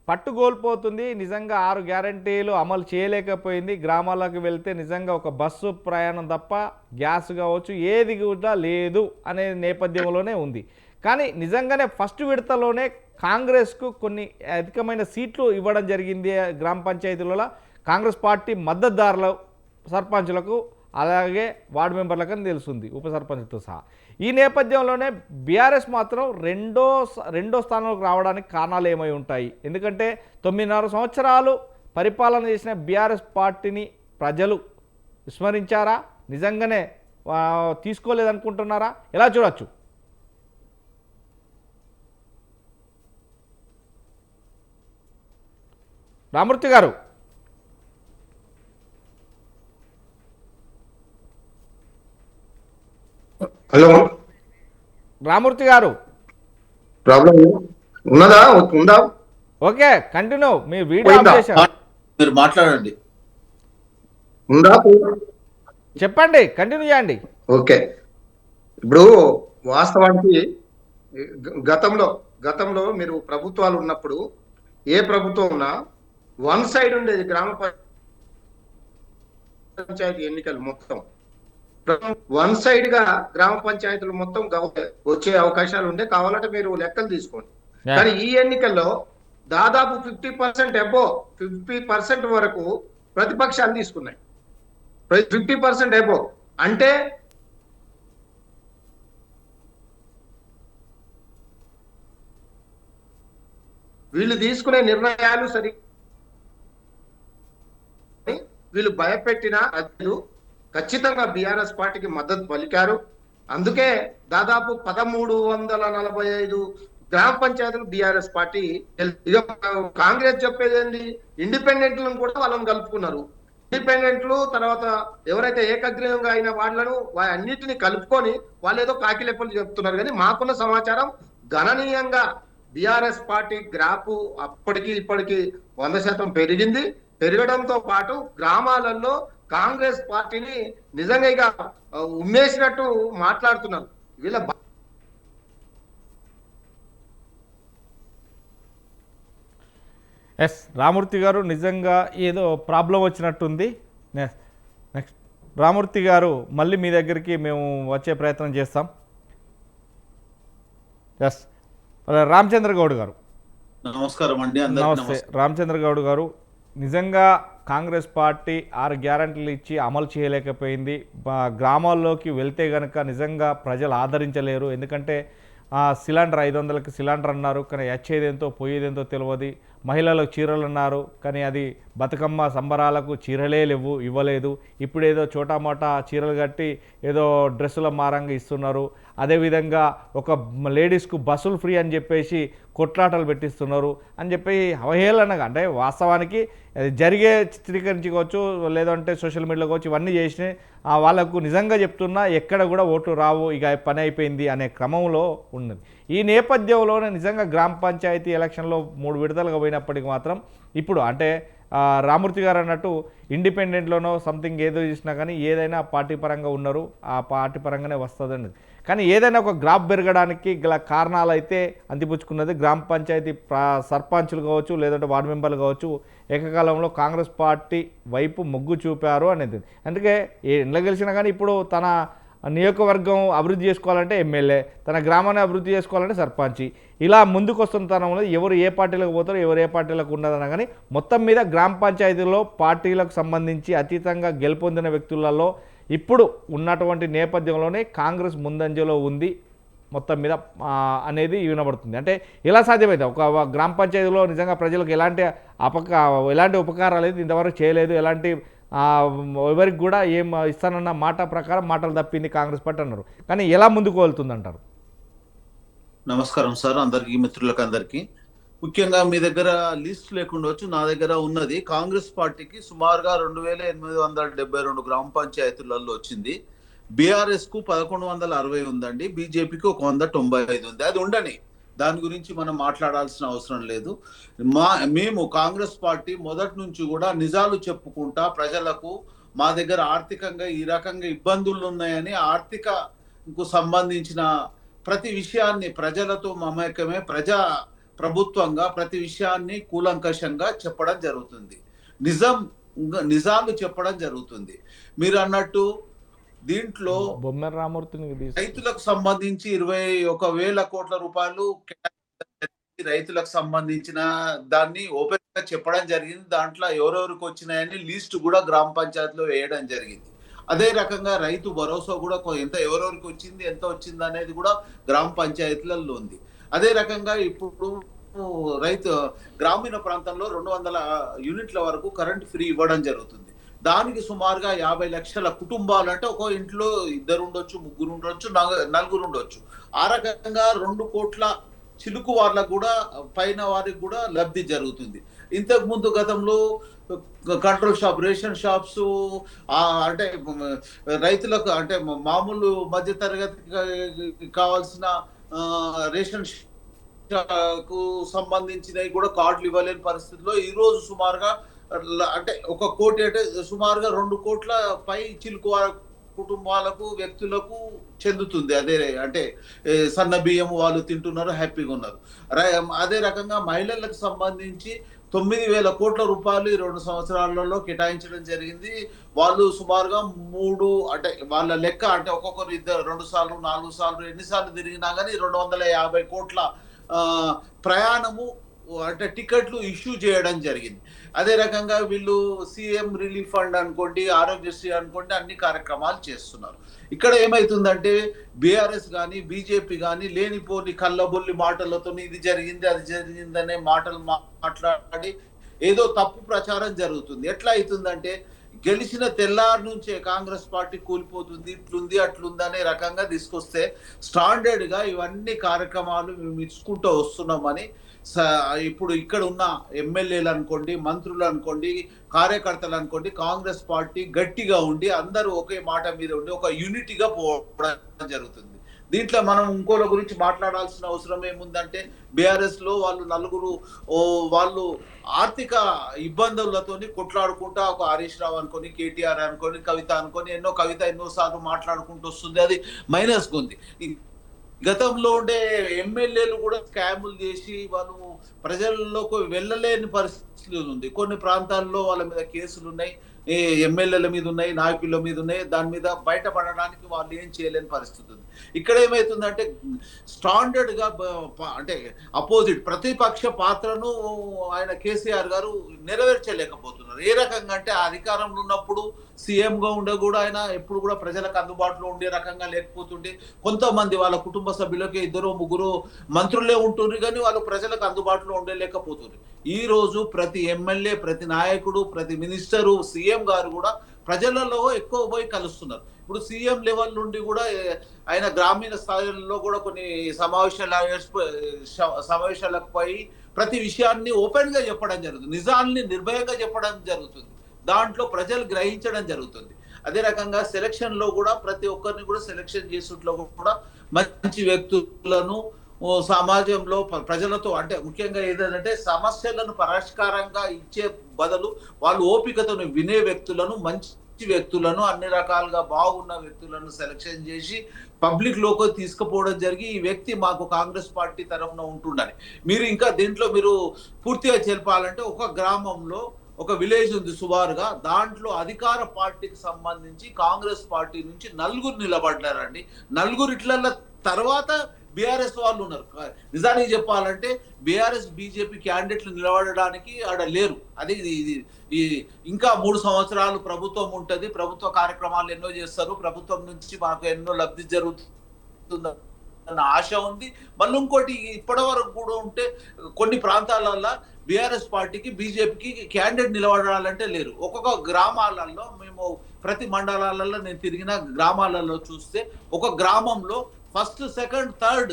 పట్టు కోల్పోతుంది, నిజంగా 6 గ్యారంటీలు అమలు చేయలేకపోయింది, గ్రామాలకు వెళ్తే నిజంగా ఒక బస్సు ప్రయాణం తప్ప గ్యాస్ కావచ్చు ఏది కూడా లేదు అనే నేపథ్యంలోనే ఉంది. కానీ నిజంగానే ఫస్ట్ విడతలోనే కాంగ్రెస్కు కొన్ని అధికమైన సీట్లు ఇవ్వడం జరిగింది గ్రామ పంచాయతీలలో. కాంగ్రెస్ పార్టీ మద్దతుదారుల సర్పంచులకు అలాగే వార్డు మెంబర్లకు అని తెలుస్తుంది, ఉప సర్పంచ్తో సహా. ఈ నేపథ్యంలోనే బీఆర్ఎస్ మాత్రం రెండో స్థానంలోకి రావడానికి కారణాలు ఏమై ఉంటాయి? ఎందుకంటే 9.5 సంవత్సరాలు పరిపాలన చేసిన బీఆర్ఎస్ పార్టీని ప్రజలు విస్మరించారా? నిజంగానే తీసుకోలేదనుకుంటున్నారా? ఎలా చూడొచ్చు? రామూర్తి గారు, హలో రామూర్తి గారు ప్రాబ్లం ఉందా? Okay, continue. Me video of చేశారు, మీరు మాట్లాడండి. ఉందా? చెప్పండి, కంటిన్యూ చేయండి. ఓకే, ఇప్పుడు వాస్తవానికి గతంలో మీరు ప్రభుత్వాలు ఉన్నప్పుడు ఏ ప్రభుత్వం ఉన్నా వన్ సైడ్ ఉండేది గ్రామ పంచాయతీ ఎన్నికలు మొత్తం వన్ సైడ్ గా గ్రామ పంచాయతీలు మొత్తం వచ్చే అవకాశాలు ఉండే, కావాలంటే మీరు లెక్కలు తీసుకోండి. కానీ ఈ ఎన్నికల్లో దాదాపు 50% అబో 50% వరకు ప్రతిపక్షాలు తీసుకున్నాయి. 50% అబో అంటే వీళ్ళు తీసుకునే నిర్ణయాలు సరి, వీళ్ళు భయపెట్టిన అధికారులు ఖచ్చితంగా బీఆర్ఎస్ పార్టీకి మద్దతు పలికారు. అందుకే దాదాపు 1345 గ్రామ పంచాయతీలు బీఆర్ఎస్ పార్టీ. ఇక కాంగ్రెస్ చెప్పేది ఏంటి, ఇండిపెండెంట్లను కూడా వాళ్ళని కలుపుకున్నారు. ఇండిపెండెంట్లు తర్వాత ఎవరైతే ఏకగ్రీవంగా అయిన వాళ్ళను అన్నిటిని కలుపుకొని వాళ్ళు ఏదో కాకిలెప్పలు చెప్తున్నారు. కానీ మాకున్న సమాచారం గణనీయంగా బీఆర్ఎస్ పార్టీ గ్రాఫ్ అప్పటికి ఇప్పటికి 100% పెరిగింది. పెరగడంతో పాటు గ్రామాలలో కాంగ్రెస్ పార్టీని నిజంగా ఇక ఉమ్మేసినట్టు మాట్లాడుతున్నారు వీళ్ళ. ఎస్ రామూర్తి గారు, నిజంగా ఏదో ప్రాబ్లం వచ్చినట్టుంది. నెక్స్ట్ రామూర్తి గారు, మళ్ళీ మీ దగ్గరికి మేము వచ్చే ప్రయత్నం చేస్తాం. ఎస్ రామచంద్ర గౌడ్ గారు, నమస్కారం అండి. నమస్తే. రామచంద్ర గౌడ్ గారు, నిజంగా కాంగ్రెస్ పార్టీ 6 గ్యారంటీలు ఇచ్చి అమలు చేయలేకపోయింది. గ్రామాల్లోకి వెళ్తే కనుక నిజంగా ప్రజలు ఆదరించలేరు. ఎందుకంటే సిలిండర్ 500కి సిలిండర్ అన్నారు, కానీ వచ్చేదేంతో పోయేదేంతో తెలియదు. మహిళలకు చీరలు అన్నారు, కానీ అది బతుకమ్మ సంబరాలకు చీరలే లేవు, ఇవ్వలేదు. ఇప్పుడేదో చోటామోటా చీరలు కట్టి ఏదో డ్రెస్సుల మారంగా ఇస్తున్నారు. అదేవిధంగా ఒక లేడీస్కు బస్సులు ఫ్రీ అని చెప్పేసి కొట్లాటలు పెట్టిస్తున్నారు అని చెప్పి అవహేళనగా, అంటే వాస్తవానికి జరిగే చిత్రీకరించుకోవచ్చు, లేదంటే సోషల్ మీడియాలో కావచ్చు, ఇవన్నీ చేసినాయి. వాళ్ళకు నిజంగా చెప్తున్నా ఎక్కడ కూడా ఓట్లు రావు, ఇక పని అయిపోయింది అనే క్రమంలో ఉన్నది. ఈ నేపథ్యంలోనే నిజంగా గ్రామ పంచాయతీ ఎలక్షన్లో 3 విడతలుగా పోయినప్పటికీ మాత్రం ఇప్పుడు అంటే రామూర్తి గారు అన్నట్టు ఇండిపెండెంట్లోనో సంథింగ్ ఏదో చేసినా కానీ ఏదైనా పార్టీ పరంగా ఉన్నారు, ఆ పార్టీ పరంగానే వస్తుందండి. కానీ ఏదైనా ఒక గ్రాఫ్ పెరగడానికి గల కారణాలు అయితే అందిపుచ్చుకున్నది గ్రామ పంచాయతీ సర్పంచులు కావచ్చు, లేదంటే వార్డు మెంబర్లు కావచ్చు, ఏకకాలంలో కాంగ్రెస్ పార్టీ వైపు మొగ్గు చూపారు అనేది. అందుకే ఎండ్ల గెలిచినా కానీ ఇప్పుడు తన నియోజకవర్గం అభివృద్ధి చేసుకోవాలంటే ఎమ్మెల్యే, తన గ్రామాన్ని అభివృద్ధి చేసుకోవాలంటే సర్పంచి, ఇలా ముందుకు వస్తున్న తరంలో ఎవరు ఏ పార్టీలకు పోతారో ఎవరు ఏ పార్టీలకు ఉండదన్నా కానీ మొత్తం మీద గ్రామ పంచాయతీలో పార్టీలకు సంబంధించి అతీతంగా గెలుపొందిన వ్యక్తులలో ఇప్పుడు ఉన్నటువంటి నేపథ్యంలోనే కాంగ్రెస్ ముందంజలో ఉంది మొత్తం మీద అనేది వినబడుతుంది. అంటే ఎలా సాధ్యమైంది? ఒక గ్రామ పంచాయతీలో నిజంగా ప్రజలకు ఎలాంటి ఉపకారాలు అయితే ఇంతవరకు చేయలేదు, ఎలాంటి ఎవరికి కూడా ఏం ఇస్తానన్న మాట ప్రకారం మాటలు తప్పింది కాంగ్రెస్ పార్టీ అన్నారు. కానీ ఎలా ముందుకు వెళ్తుంది అంటారు? నమస్కారం సార్, అందరికీ మిత్రులకు అందరికీ. ముఖ్యంగా మీ దగ్గర లిస్ట్ లేకుండొచ్చు, నా దగ్గర ఉన్నది. కాంగ్రెస్ పార్టీకి సుమారుగా 2872 గ్రామ పంచాయతీలలో వచ్చింది. బీఆర్ఎస్ కు 1160 ఉందండి. బీజేపీకి 195 ఉంది. అది ఉండని, దాని గురించి మనం మాట్లాడాల్సిన అవసరం లేదు. మేము కాంగ్రెస్ పార్టీ మొదటి నుంచి కూడా నిజాలు చెప్పుకుంటా ప్రజలకు మా దగ్గర ఆర్థికంగా ఈ రకంగా ఇబ్బందులు ఉన్నాయని, ఆర్థికకు సంబంధించిన ప్రతి విషయాన్ని ప్రజలతో మమేకమే ప్రభుత్వంగా ప్రతి విషయాన్ని కూలంకషంగా చెప్పడం జరుగుతుంది. నిజాలు చెప్పడం జరుగుతుంది. మీరు అన్నట్టు దీంట్లో బొమ్మెర రామూర్తిని రైతులకు సంబంధించి 21,000 కోట్ల రూపాయలు రైతులకు సంబంధించిన దాన్ని ఓపెన్ గా చెప్పడం జరిగింది. దాంట్లో ఎవరెవరికి వచ్చినాయని లిస్ట్ కూడా గ్రామ పంచాయతీలో వేయడం జరిగింది. అదే రకంగా రైతు భరోసా కూడా ఎవరెవరికి వచ్చింది, ఎంత వచ్చింది అనేది కూడా గ్రామ పంచాయతీలలో ఉంది. అదే రకంగా ఇప్పుడు గ్రామీణ ప్రాంతంలో 200 యూనిట్ల వరకు కరెంట్ ఫ్రీ ఇవ్వడం జరుగుతుంది. దానికి సుమారుగా 50 లక్షల కుటుంబాలు, అంటే ఒక ఇంట్లో 2 ఉండొచ్చు, 3 ఉండొచ్చు, 4 ఉండొచ్చు. ఆ రకంగా 2 కోట్ల చిలుకు వాళ్ళకు కూడా పైన వారికి కూడా లబ్ధి జరుగుతుంది. ఇంతకు ముందు గతంలో కంట్రోల్ షాప్, రేషన్ షాప్స్, అంటే రైతులకు, అంటే మామూలు మధ్య తరగతికి కావాల్సిన రేషన్ కు సంబంధించినవి కూడా కార్డులు ఇవ్వలేని పరిస్థితిలో ఈ రోజు సుమారుగా, అంటే 1 కోటి, అంటే సుమారుగా 2 కోట్ల పై చిలుకు కుటుంబాలకు, వ్యక్తులకు చెందుతుంది. అదే అంటే సన్న బియ్యం వాళ్ళు తింటున్నారు, హ్యాపీగా ఉన్నారు. అదే రకంగా మహిళలకు సంబంధించి 9,000 కోట్ల రూపాయలు 2 సంవత్సరాలలో కేటాయించడం జరిగింది. వాళ్ళు సుమారుగా 3, అంటే వాళ్ళ లెక్క, అంటే ఒక్కొక్కరు 2 సార్లు 4 సార్లు ఎన్నిసార్లు తిరిగినా కానీ 250 కోట్ల ప్రయాణము, అంటే టికెట్లు ఇష్యూ చేయడం జరిగింది. అదే రకంగా వీళ్ళు సీఎం రిలీఫ్ ఫండ్ అనుకోండి, ఆరోగ్యశ్రీ అనుకోండి, అన్ని కార్యక్రమాలు చేస్తున్నారు. ఇక్కడ ఏమైతుందంటే బీఆర్ఎస్ కానీ బీజేపీ కానీ లేనిపోని కళ్ళబొల్లి మాటలతో ఇది జరిగింది అది జరిగిందనే మాటలు మాట్లాడి ఏదో తప్పు ప్రచారం జరుగుతుంది. ఎట్లా అవుతుందంటే గెలిచిన తెల్లారి నుంచే కాంగ్రెస్ పార్టీ కూలిపోతుంది, ఇట్లుంది అట్లుంది అనే రకంగా తీసుకొస్తే స్టాండర్డ్ గా ఇవన్నీ కార్యక్రమాలు మేము ఇచ్చుకుంటూ వస్తున్నామని ఇప్పుడు ఇక్కడ ఉన్న ఎమ్మెల్యేలు అనుకోండి, మంత్రులు అనుకోండి, కార్యకర్తలు అనుకోండి, కాంగ్రెస్ పార్టీ గట్టిగా ఉండి అందరూ ఒకే మాట మీద ఉండి ఒక యూనిటీగా పోవడం జరుగుతుంది. దీంట్లో మనం ఇంకోల గురించి మాట్లాడాల్సిన అవసరం ఏముందంటే బీఆర్ఎస్ లో వాళ్ళు 4 వాళ్ళు ఆర్థిక ఇబ్బందులతోని కొట్లాడుకుంటా, ఒక హరీష్ రావు అనుకొని, కేటీఆర్ అనుకొని, కవిత అనుకొని, ఎన్నోసార్లు మాట్లాడుకుంటూ వస్తుంది. అది మైనస్ ఉంది. గతంలో ఉండే ఎమ్మెల్యేలు కూడా స్కాములు చేసి వాళ్ళు ప్రజల్లోకి వెళ్ళలేని పరిస్థితి ఉంది. కొన్ని ప్రాంతాల్లో వాళ్ళ మీద కేసులు ఉన్నాయి, ఎమ్మెల్యేల మీద ఉన్నాయి, నాయకుల మీద ఉన్నాయి. దాని మీద బయటపడడానికి వాళ్ళు ఏం చేయలేని పరిస్థితి ఉంది. ఇక్కడ ఏమైతుందంటే స్టాండర్డ్ గా, అంటే అపోజిట్ ప్రతిపక్ష పాత్రను ఆయన కేసీఆర్ గారు నెరవేర్చలేకపోతున్నారు. ఏ రకంగా అంటే అధికారంలో ఉన్నప్పుడు సీఎం గా ఉండే కూడా ఆయన ఎప్పుడు కూడా ప్రజలకు అందుబాటులో ఉండే రకంగా లేకపోతుండే, కొంతమంది వాళ్ళ కుటుంబ సభ్యులకి 2, 3 మంత్రులే ఉంటున్నారు కానీ వాళ్ళు ప్రజలకు అందుబాటులో ఉండలేకపోతున్నారు. ఈ రోజు ప్రతి ఎమ్మెల్యే, ప్రతి నాయకుడు, ప్రతి మినిస్టరు, సీఎం గారు కూడా ప్రజలలో ఎక్కువ పోయి కలుస్తున్నారు. ఇప్పుడు సీఎం లెవెల్ నుండి కూడా ఆయన గ్రామీణ స్థాయిలో కూడా కొన్ని సమావేశాలకు పోయి ప్రతి విషయాన్ని ఓపెన్ గా చెప్పడం జరుగుతుంది, నిజాన్ని నిర్భయంగా చెప్పడం జరుగుతుంది. దాంట్లో ప్రజలు గ్రహించడం జరుగుతుంది. అదే రకంగా సెలక్షన్ లో కూడా ప్రతి ఒక్కరిని కూడా సెలక్షన్ చేసేట్లో కూడా మంచి వ్యక్తులను సమాజంలో ప్రజలతో, అంటే ముఖ్యంగా ఏదంటే సమస్యలను పరిష్కారంగా ఇచ్చే బదులు వాళ్ళు ఓపికతో వినే వ్యక్తులను, మంచి వ్యక్తులను, అన్ని రకాలుగా బాగున్న వ్యక్తులను సెలక్షన్ చేసి పబ్లిక్ లోకి తీసుకుపోవడం జరిగి ఈ వ్యక్తి మాకు కాంగ్రెస్ పార్టీ తరఫున ఉంటుండని. మీరు ఇంకా దీంట్లో మీరు పూర్తిగా చెప్పాలంటే ఒక గ్రామంలో ఒక విలేజ్ ఉంది సుమారుగా, దాంట్లో అధికార పార్టీకి సంబంధించి కాంగ్రెస్ పార్టీ నుంచి 4 నిలబడ్డారండి. 4 ఇట్ల తర్వాత బీఆర్ఎస్ వాళ్ళు ఉన్నారు. నిజానికి చెప్పాలంటే బీఆర్ఎస్ బీజేపీ క్యాండిడేట్లు నిలబడడానికి ఆడ లేరు. అది ఇంకా 3 సంవత్సరాలు ప్రభుత్వం ఉంటది, ప్రభుత్వ కార్యక్రమాలు ఎన్నో చేస్తారు, ప్రభుత్వం నుంచి మాకు ఎన్నో లబ్ధి జరుగుతుందన్న ఆశ ఉంది. మళ్ళీ ఇంకోటి ఇప్పటి వరకు కూడా ఉంటే కొన్ని ప్రాంతాలలో బీఆర్ఎస్ పార్టీకి బీజేపీకి క్యాండిడేట్ నిలబడాలంటే లేరు. ఒక్కొక్క గ్రామాలలో మేము ప్రతి మండలాలలో నేను తిరిగిన గ్రామాలలో చూస్తే ఒక గ్రామంలో 1st, 2nd, 3rd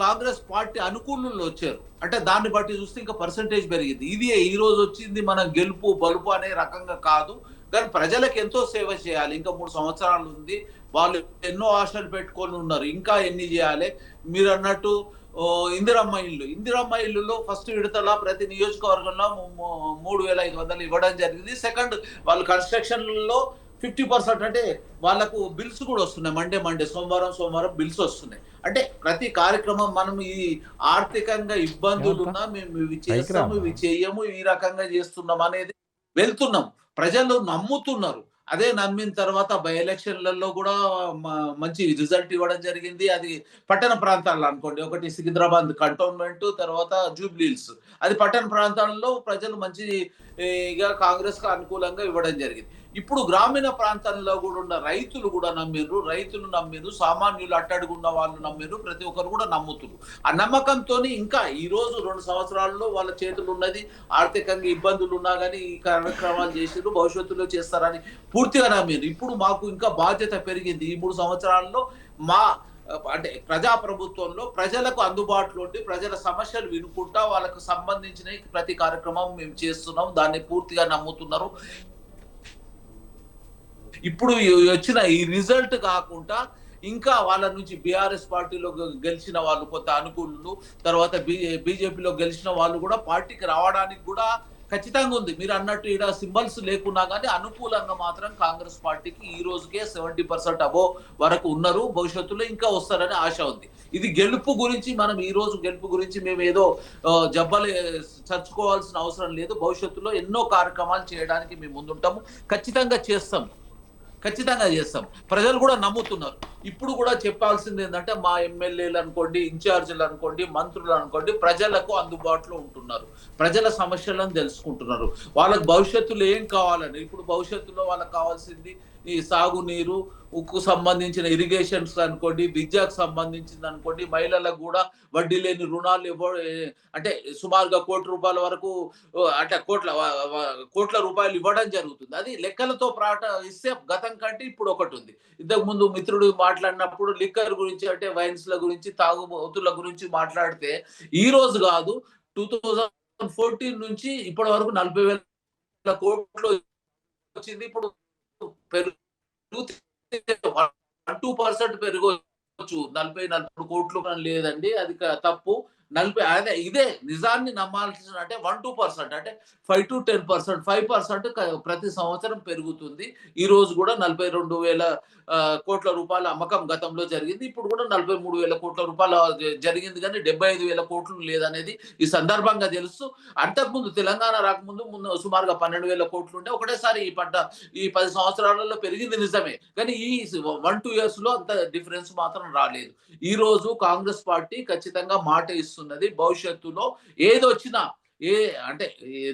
Congress party అనుకూలంలో వచ్చారు. అంటే దాన్ని బట్టి చూస్తే ఇంకా పర్సంటేజ్ పెరిగింది. ఇది ఈ రోజు వచ్చింది మన గెలుపు బలుపు అనే రకంగా కాదు, కానీ ప్రజలకు ఎంతో సేవ చేయాలి. ఇంకా 3 సంవత్సరాలు ఉంది. వాళ్ళు ఎన్నో ఆశలు పెట్టుకొని ఉన్నారు. ఇంకా ఎన్ని చేయాలి? మీరు అన్నట్టు ఇందిరమ్మ ఇల్లులో ఫస్ట్ విడతల ప్రతి నియోజకవర్గంలో 3,500 ఇవ్వడం జరిగింది. సెకండ్ వాళ్ళు కన్స్ట్రక్షన్లో 50% అంటే వాళ్ళకు బిల్స్ కూడా వస్తున్నాయి. మండే సోమవారం బిల్స్ వస్తున్నాయి. అంటే ప్రతి కార్యక్రమం మనం ఈ ఆర్థికంగా ఇబ్బందులు ఉన్నా మేము ఇవి చేస్తాము, ఇవి చేయము, ఈ రకంగా చేస్తున్నాం అనేది వెళ్తున్నాం. ప్రజలు నమ్ముతున్నారు. అదే నమ్మిన తర్వాత బై ఎలక్షన్లలో కూడా మంచి రిజల్ట్ ఇవ్వడం జరిగింది. అది పట్టణ ప్రాంతాల్లో అనుకోండి, ఒకటి సికింద్రాబాద్ కంటోన్మెంట్, తర్వాత జూబ్లీహిల్స్, అది పట్టణ ప్రాంతాల్లో ప్రజలు మంచిగా కాంగ్రెస్ కు అనుకూలంగా ఇవ్వడం జరిగింది. ఇప్పుడు గ్రామీణ ప్రాంతాల్లో కూడా ఉన్న రైతులు కూడా నమ్మిరు, సామాన్యులు అట్టడుగున్న వాళ్ళు నమ్మిరు, ప్రతి ఒక్కరు కూడా నమ్ముతున్నారు. ఆ నమ్మకంతో ఇంకా ఈ రోజు 2 సంవత్సరాల్లో వాళ్ళ చేతులు ఉన్నది, ఆర్థికంగా ఇబ్బందులు ఉన్నా కానీ ఈ కార్యక్రమాలు చేసిరు, భవిష్యత్తులో చేస్తారని పూర్తిగా నమ్మిరు. ఇప్పుడు మాకు ఇంకా బాధ్యత పెరిగింది. ఈ 3 సంవత్సరాల్లో అంటే ప్రజాప్రభుత్వంలో ప్రజలకు అందుబాటులో ఉండి ప్రజల సమస్యలు వినుకుంటా వాళ్ళకు సంబంధించిన ప్రతి కార్యక్రమం మేము చేస్తున్నాం. దాన్ని పూర్తిగా నమ్ముతున్నారు. ఇప్పుడు వచ్చిన ఈ రిజల్ట్ కాకుండా ఇంకా వాళ్ళ నుంచి బీఆర్ఎస్ పార్టీలో గెలిచిన వాళ్ళు కొంత అనుకూలులు, తర్వాత బీజేపీలో గెలిచిన వాళ్ళు కూడా పార్టీకి రావడానికి కూడా ఖచ్చితంగా ఉంది. మీరు అన్నట్టు ఇక్కడ సింబల్స్ లేకున్నా కానీ అనుకూలంగా మాత్రం కాంగ్రెస్ పార్టీకి ఈ రోజుకే 70% అబోవ్ వరకు ఉన్నారు. భవిష్యత్తులో ఇంకా వస్తారని ఆశ ఉంది. ఇది గెలుపు గురించి ఈ రోజు గెలుపు గురించి మేము ఏదో జబ్బలు చర్చుకోవాల్సిన అవసరం లేదు. భవిష్యత్తులో ఎన్నో కార్యక్రమాలు చేయడానికి మేము ముందుంటాము. ఖచ్చితంగా చేస్తాం. ప్రజలు కూడా నమ్ముతున్నారు. ఇప్పుడు కూడా చెప్పాల్సింది ఏంటంటే మా ఎమ్మెల్యేలు అనుకోండి, ఇన్ఛార్జీలు అనుకోండి, మంత్రులు అనుకోండి, ప్రజలకు అందుబాటులో ఉంటున్నారు. ప్రజల సమస్యలను తెలుసుకుంటున్నారు. వాళ్ళకి భవిష్యత్తులో ఏం కావాలని, ఇప్పుడు భవిష్యత్తులో వాళ్ళకి కావాల్సింది ఈ సాగునీరు, ఉక్కు సంబంధించిన ఇరిగేషన్స్ అనుకోండి, విద్యకు సంబంధించింది అనుకోండి, మహిళలకు కూడా వడ్డీ లేని రుణాలు అంటే సుమారుగా ₹1,00,00,000 వరకు, అంటే కోట్ల రూపాయలు ఇవ్వడం జరుగుతుంది. అది లెక్కలతో ఇస్తే గతం కంటే ఇప్పుడు ఒకటి ఉంది. ఇంతకు ముందు మిత్రుడు మాట్లాడినప్పుడు లిక్కర్ గురించి, అంటే వైన్స్ల గురించి, తాగుబోతుల గురించి మాట్లాడితే ఈ రోజు కాదు, 2014 నుంచి ఇప్పటి వరకు 40,000 కోట్లు వచ్చింది. ఇప్పుడు 1-2% పెరగవచ్చు. 40-40 కోట్లు లేదండి, అది తప్పు. అదే ఇదే నిజాన్ని నమ్మాల్సిన, అంటే 1-2%, అంటే 5-10%, 5% ప్రతి సంవత్సరం పెరుగుతుంది. ఈ రోజు కూడా 42,000 కోట్ల రూపాయల అమ్మకం గతంలో జరిగింది. ఇప్పుడు కూడా 43,000 కోట్ల రూపాయల జరిగింది, కానీ 75,000 కోట్లు లేదనేది ఈ సందర్భంగా తెలుసు. అంతకుముందు తెలంగాణ రాకముందు సుమారుగా 12,000 కోట్లు ఉంటే ఒకటేసారి ఈ 10 సంవత్సరాలలో పెరిగింది నిజమే, కానీ ఈ 1-2 years లో అంత డిఫరెన్స్ మాత్రం రాలేదు. ఈ రోజు కాంగ్రెస్ పార్టీ ఖచ్చితంగా మాట ఇస్తున్నది, భవిష్యత్తులో ఏదొచ్చినా అంటే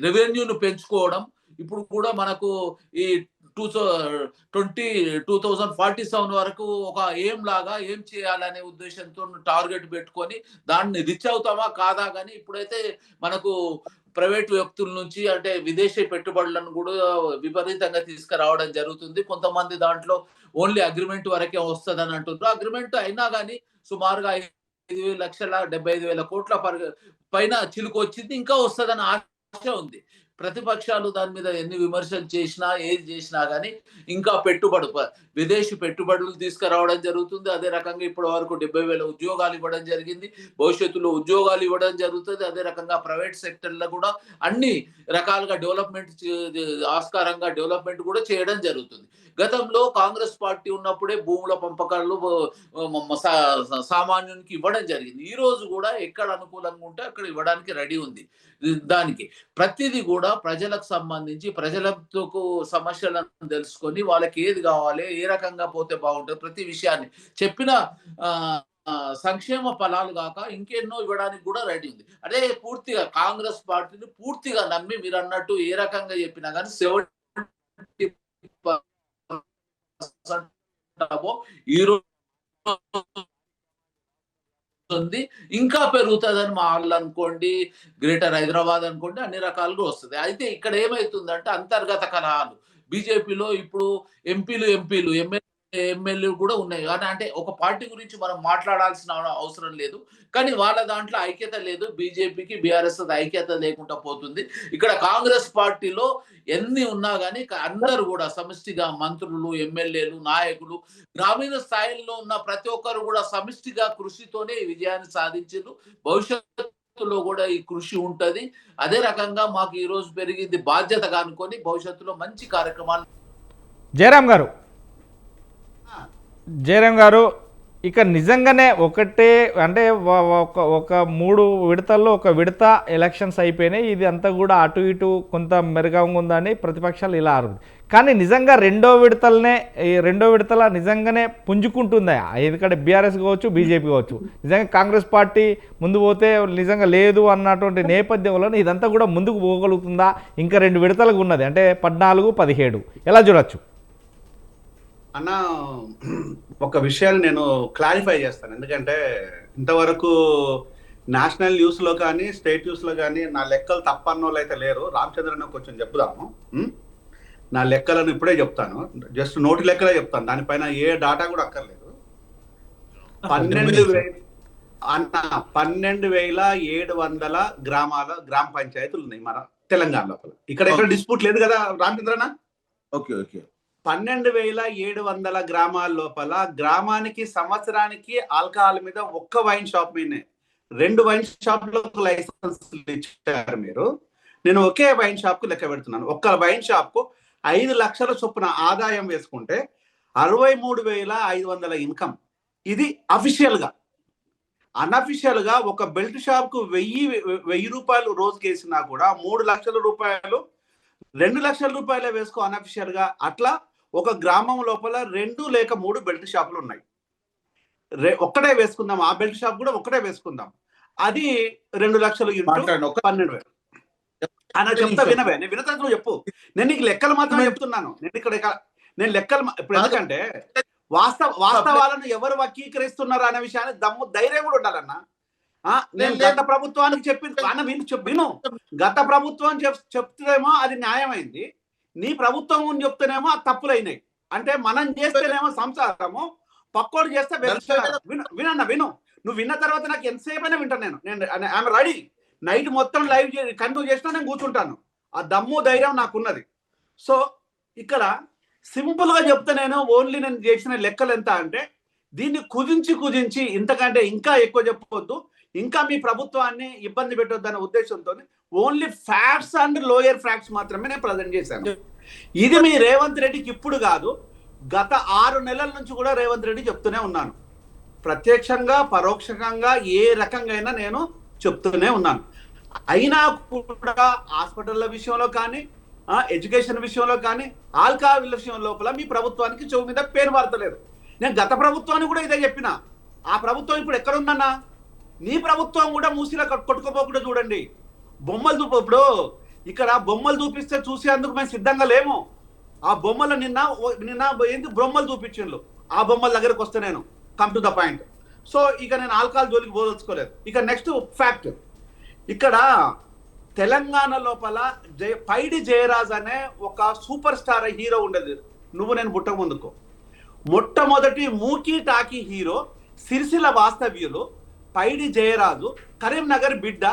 రెవెన్యూను పెంచుకోవడం. ఇప్పుడు కూడా మనకు ఈ 2047 వరకు ఒక లాగా ఏం చేయాలనే ఉద్దేశంతో టార్గెట్ పెట్టుకొని దాన్ని రీచ్ అవుతామా కాదా, కానీ ఇప్పుడైతే మనకు ప్రైవేట్ వ్యక్తుల నుంచి, అంటే విదేశీ పెట్టుబడులను కూడా విపరీతంగా తీసుకురావడం జరుగుతుంది. కొంతమంది దాంట్లో ఓన్లీ అగ్రిమెంట్ వరకే వస్తుందని అంటున్నారు. అగ్రిమెంట్ అయినా కానీ సుమారుగా 5,75,000 కోట్ల పైన చిలుకు వచ్చింది, ఇంకా వస్తుందని ఆశ ఉంది. ప్రతిపక్షాలు దాని మీద ఎన్ని విమర్శలు చేసినా, ఏది చేసినా కానీ ఇంకా విదేశీ పెట్టుబడులు తీసుకురావడం జరుగుతుంది. అదే రకంగా ఇప్పటి వరకు 70,000 ఉద్యోగాలు ఇవ్వడం జరిగింది. భవిష్యత్తులో ఉద్యోగాలు ఇవ్వడం జరుగుతుంది. అదే రకంగా ప్రైవేట్ సెక్టర్లో కూడా అన్ని రకాలుగా ఆస్కారంగా డెవలప్మెంట్ కూడా చేయడం జరుగుతుంది. గతంలో కాంగ్రెస్ పార్టీ ఉన్నప్పుడే భూముల పంపకాలు సామాన్యునికి ఇవ్వడం జరిగింది. ఈ రోజు కూడా ఎక్కడ అనుకూలంగా ఉంటే అక్కడ ఇవ్వడానికి రెడీ ఉంది. దానికి ప్రతిదీ కూడా ప్రజలకు సంబంధించి, ప్రజలకు సమస్యలను తెలుసుకొని వాళ్ళకి ఏది కావాలి, ఏ రకంగా పోతే బాగుంటుంది, ప్రతి విషయాన్ని చెప్పిన సంక్షేమ ఫలాలు కాక ఇంకెన్నో ఇవ్వడానికి కూడా రెడీ ఉంది. అదే పూర్తిగా కాంగ్రెస్ పార్టీని పూర్తిగా నమ్మి మీరు అన్నట్టు ఏ రకంగా చెప్పినా కానీ 70% ఈ రోజు ఇంకా పెరుగుతుందని మా వాళ్ళు అనుకోండి, గ్రేటర్ హైదరాబాద్ అనుకోండి, అన్ని రకాలుగా వస్తుంది. అయితే ఇక్కడ ఏమైతుందంటే అంతర్గత కలహాలు. బీజేపీలో ఇప్పుడు ఎంపీలు, ఎమ్మెల్యే ఎమ్మెల్యే కూడా ఉన్నాయి. అంటే ఒక పార్టీ గురించి మనం మాట్లాడాల్సిన అవసరం లేదు. కానీ వాళ్ళ దాంట్లో ఐక్యత లేదు. బీజేపీకి, బీఆర్ఎస్ ఐక్యత లేకుండా పోతుంది. ఇక్కడ కాంగ్రెస్ పార్టీలో ఎన్ని ఉన్నా గానీ అందరూ కూడా సమిష్టిగా మంత్రులు, ఎమ్మెల్యేలు, నాయకులు, గ్రామీణ స్థాయిలో ఉన్న ప్రతి ఒక్కరు కూడా సమిష్టిగా కృషితోనే ఈ విజయాన్ని సాధించారు. భవిష్యత్తులో కూడా ఈ కృషి ఉంటది. అదే రకంగా మాకు ఈ రోజు పెరిగింది బాధ్యతగా అనుకొని భవిష్యత్తులో మంచి కార్యక్రమాలు. జయరాం గారు ఇక నిజంగానే ఒకటే అంటే ఒక 3 విడతల్లో ఒక విడత ఎలక్షన్స్ అయిపోయినాయి. ఇది అంతా కూడా అటు ఇటు కొంత మెరుగంగా ఉందని ప్రతిపక్షాలు ఇలా అరుదు. కానీ నిజంగా రెండో విడతల నిజంగానే పుంజుకుంటుందా? ఎందుకంటే బీఆర్ఎస్ కావచ్చు, బీజేపీ కావచ్చు, నిజంగా కాంగ్రెస్ పార్టీ ముందు పోతే నిజంగా లేదు అన్నటువంటి నేపథ్యంలో ఇదంతా కూడా ముందుకు పోగలుగుతుందా? ఇంకా 2 విడతలకు ఉన్నది అంటే 14, 17 ఎలా చూడొచ్చు? అన్న, ఒక విషయాన్ని నేను క్లారిఫై చేస్తాను. ఎందుకంటే ఇంతవరకు నేషనల్ న్యూస్లో కానీ స్టేట్ న్యూస్లో కానీ నా లెక్కలు తప్పన్న వాళ్ళు అయితే లేరు. రామచంద్రన్ కొంచెం చెప్పుదాము. నా లెక్కలను ఇప్పుడే చెప్తాను. జస్ట్ నోటి లెక్కలే చెప్తాను, దానిపైన ఏ డాటా కూడా అక్కర్లేదు. 12,700 గ్రామ పంచాయతీలు ఉన్నాయి మన తెలంగాణ లోపల. ఇక్కడ డిస్ప్యూట్ లేదు కదా రామచంద్రన్న? Okay okay. 12,700 గ్రామాల లోపల గ్రామానికి సంవత్సరానికి ఆల్కహాల్ మీద ఒక్క వైన్ షాప్ మీదనే 2 వైన్ షాప్లకు లైసెన్స్ ఇచ్చారు మీరు. నేను ఒకే వైన్ షాప్ కు లెక్క పెడుతున్నాను. ఒక్క వైన్ షాప్ కు 5 లక్షల చొప్పున ఆదాయం వేసుకుంటే 63,500 ఇన్కమ్. ఇది అఫీషియల్ గా. అన్అఫీషియల్ గా ఒక బెల్ట్ షాప్ కు 1000 రూపాయలు రోజుకి వేసినా కూడా 3 లక్షల రూపాయలు, 2 లక్షల రూపాయలే వేసుకో అన్అఫీషియల్ గా. అట్లా ఒక గ్రామం లోపల 2 లేక 3 బెల్ట్ షాపులు ఉన్నాయి. ఒక్కటే వేసుకుందాం, ఆ బెల్ట్ షాప్ కూడా ఒక్కటే వేసుకుందాం. అది 2 లక్షలు 12,000 అన్న చెప్తా. వినవే, నేను వినతాను, నువ్వు చెప్పు. నేను నీకు లెక్కలు మాత్రమే చెప్తున్నాను. నేను లెక్కలు ఇప్పుడు ఎందుకంటే వాస్తవాలను ఎవరు వక్రీకరిస్తున్నారు అనే విషయాన్ని ధైర్యం కూడా ఉండాలన్నా. నేను గత ప్రభుత్వానికి విను. గత ప్రభుత్వం చెప్తేనేమో అది న్యాయమైంది, నీ ప్రభుత్వం చెప్తేనేమో అది తప్పులైనాయి. అంటే మనం చేస్తేనేమో సంసారము, పక్కోడు చేస్తే వినన్న విను. నువ్వు విన్న తర్వాత నాకు ఎంతసేపు అయినా వింటాను. నేను ఐఎమ్ రెడీ. నైట్ మొత్తం లైవ్ కంటిన్యూ చేసినా నేను కూర్చుంటాను. ఆ దమ్ము ధైర్యం నాకున్నది. సో ఇక్కడ సింపుల్ గా చెప్తే నేను నేను చేసిన లెక్కలు ఎంత అంటే దీన్ని కుదించి ఇంతకంటే ఇంకా ఎక్కువ చెప్పవద్దు, ఇంకా మీ ప్రభుత్వాన్ని ఇబ్బంది పెట్టొద్దనే ఉద్దేశంతో only facts and lower facts మాత్రమే నేను ప్రజెంట్ చేశాను. ఇది మీ రేవంత్ రెడ్డికి ఇప్పుడు కాదు, గత 6 నెలల నుంచి కూడా రేవంత్ రెడ్డి చెప్తూనే ఉన్నాను. ప్రత్యక్షంగా పరోక్షంగా ఏ రకంగా నేను చెప్తూనే ఉన్నాను. అయినా కూడా హాస్పిటల్ల విషయంలో కానీ, ఎడ్యుకేషన్ విషయంలో కానీ, ఆల్కహాల్ విషయం లోపల మీ ప్రభుత్వానికి చెవు మీద పేరు వార్తలేదు. నేను గత ప్రభుత్వాన్ని కూడా ఇదే చెప్పిన. ఆ ప్రభుత్వం ఇప్పుడు ఎక్కడుందన్నా? నీ ప్రభుత్వం కూడా మూసిలా కొట్టుకోపోకుండా చూడండి. బొమ్మలు ఇప్పుడు ఇక్కడ బొమ్మలు చూపిస్తే చూసేందుకు మేము సిద్ధంగా లేము. ఆ బొమ్మలు నిన్న ఏంటి బొమ్మలు చూపించిండ్రు. ఆ బొమ్మల దగ్గరకు వస్తే నేను come to the point. So ఇక నేను ఆల్కహాల్ జోలికి పోదలుచుకోలేదు. ఇక నెక్స్ట్ ఫ్యాక్ట్, ఇక్కడ తెలంగాణ లోపల పైడి జయరాజ్ అనే ఒక సూపర్ స్టార్ హీరో ఉండేది. నేను పుట్టక ముందుకు మొట్టమొదటి మూకీ టాకీ హీరో సిరిసిల్ల వాస్తవ్యులు పైడి జయరాజు, కరీంనగర్ బిడ్డ,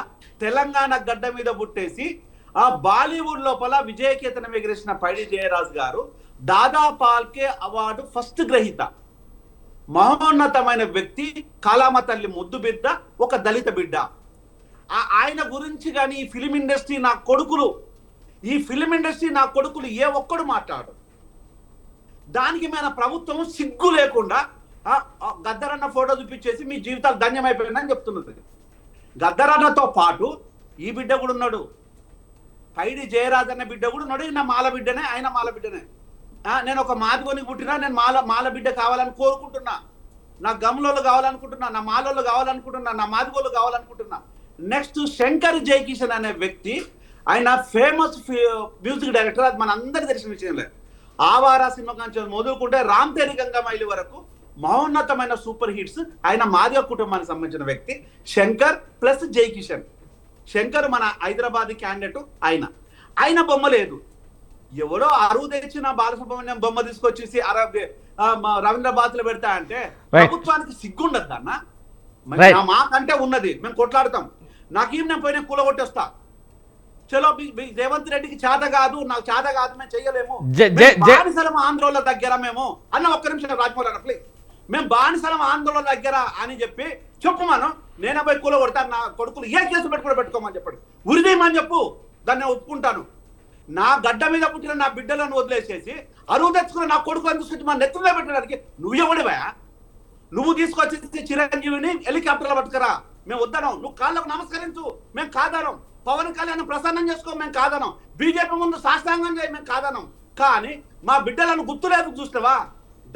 తెలంగాణ గడ్డ మీద పుట్టేసి ఆ బాలీవుడ్ లోపల విజయకేతనం ఎగిరేసిన పైడి జయరాజు గారు దాదా పాల్కే అవార్డు ఫస్ట్ గ్రహీత. మహోన్నతమైన వ్యక్తి, కళామ తల్లి ముద్దు బిడ్డ, ఒక దళిత బిడ్డ. ఆయన గురించి కానీ ఈ ఫిలిం ఇండస్ట్రీ నా కొడుకులు ఏ ఒక్కడు మాట్లాడు. దానికి మన ప్రభుత్వం సిగ్గు లేకుండా గద్దరన్న ఫోటో చూపించేసి మీ జీవితాలు ధన్యమైపోయిందని చెప్తున్నది. గద్దరన్నతో పాటు ఈ బిడ్డ కూడా ఉన్నాడు, పైడి జయరాజ్ అన్న బిడ్డ కూడా ఉన్నాడు. నా మాల బిడ్డనే, ఆయన మాల బిడ్డనే. నేను ఒక మాదిగోనికి పుట్టినా, నేను మాల బిడ్డ కావాలని కోరుకుంటున్నా. నా గమ్లోళ్ళు కావాలనుకుంటున్నా, నా మాలోళ్ళు కావాలనుకుంటున్నా, నా మాదిగోళ్ళు కావాలనుకుంటున్నా. నెక్స్ట్ శంకర్ జయకిషన్ అనే వ్యక్తి, ఆయన ఫేమస్ మ్యూజిక్ డైరెక్టర్. అది మన అందరికి తెలిసిన విషయం లేదు. ఆవారా సినిమా కాంచి మొదలుకుంటే రామ్ తేరి గంగమైలి వరకు మహోన్నతమైన సూపర్ హిట్స్. ఆయన మాదిగ కుటుంబానికి సంబంధించిన వ్యక్తి శంకర్ ప్లస్ జయకిషన్. శంకర్ మన హైదరాబాద్ క్యాండిడేట్. ఆయన బొమ్మ లేదు. ఎవడో అరువు తెచ్చిన బాలసుబ్రహ్మణ్యం బొమ్మ తీసుకొచ్చేసి రవీంద్రబాద్ లో పెడతా అంటే ప్రభుత్వానికి సిగ్గుండద్దు అన్న. మాకంటే ఉన్నది, మేము కొట్లాడతాం. నాకేం నేను పోయినా కూల కొట్టేస్తా. చలో రేవంత్ రెడ్డికి చేత కాదు, నాకు చేత కాదు, మేము చెయ్యలేము. బానిసలం ఆంధ్రోళ దగ్గర మేము అన్న, ఒక్క నిమిషం రాజమౌళి అన్న ప్లీజ్, మేము బానిసలం ఆంధ్రోళ దగ్గర అని చెప్పి చెప్పు. మనం నేనే పోయి కూల కొడతాను, నా కొడుకులు ఏ కేసు పెట్టుకోమని చెప్పండి, ఉరిదేయమని చెప్పు, దాన్ని ఒప్పుకుంటాను. నా గడ్డ మీద పుట్టిన నా బిడ్డలను వదిలేసేసి అరువు తెచ్చుకున్న నా కొడుకులను తీసుకొచ్చి మా నెత్తుల్లో పెట్టడానికి నువ్వెవడివా? నువ్వు తీసుకొచ్చి చిరంజీవిని హెలికాప్టర్లో పట్టుకురా, మేము వద్దనం. నువ్వు కాళ్ళకు నమస్కరించు, మేము కాదనం. పవన్ కళ్యాణ్ ప్రసన్నం చేసుకో, మేము కాదనం. బీజేపీ ముందు సాష్టాంగం చేయి, మేము కాదనం. కానీ మా బిడ్డలను గుర్తులేదు చూసినవా,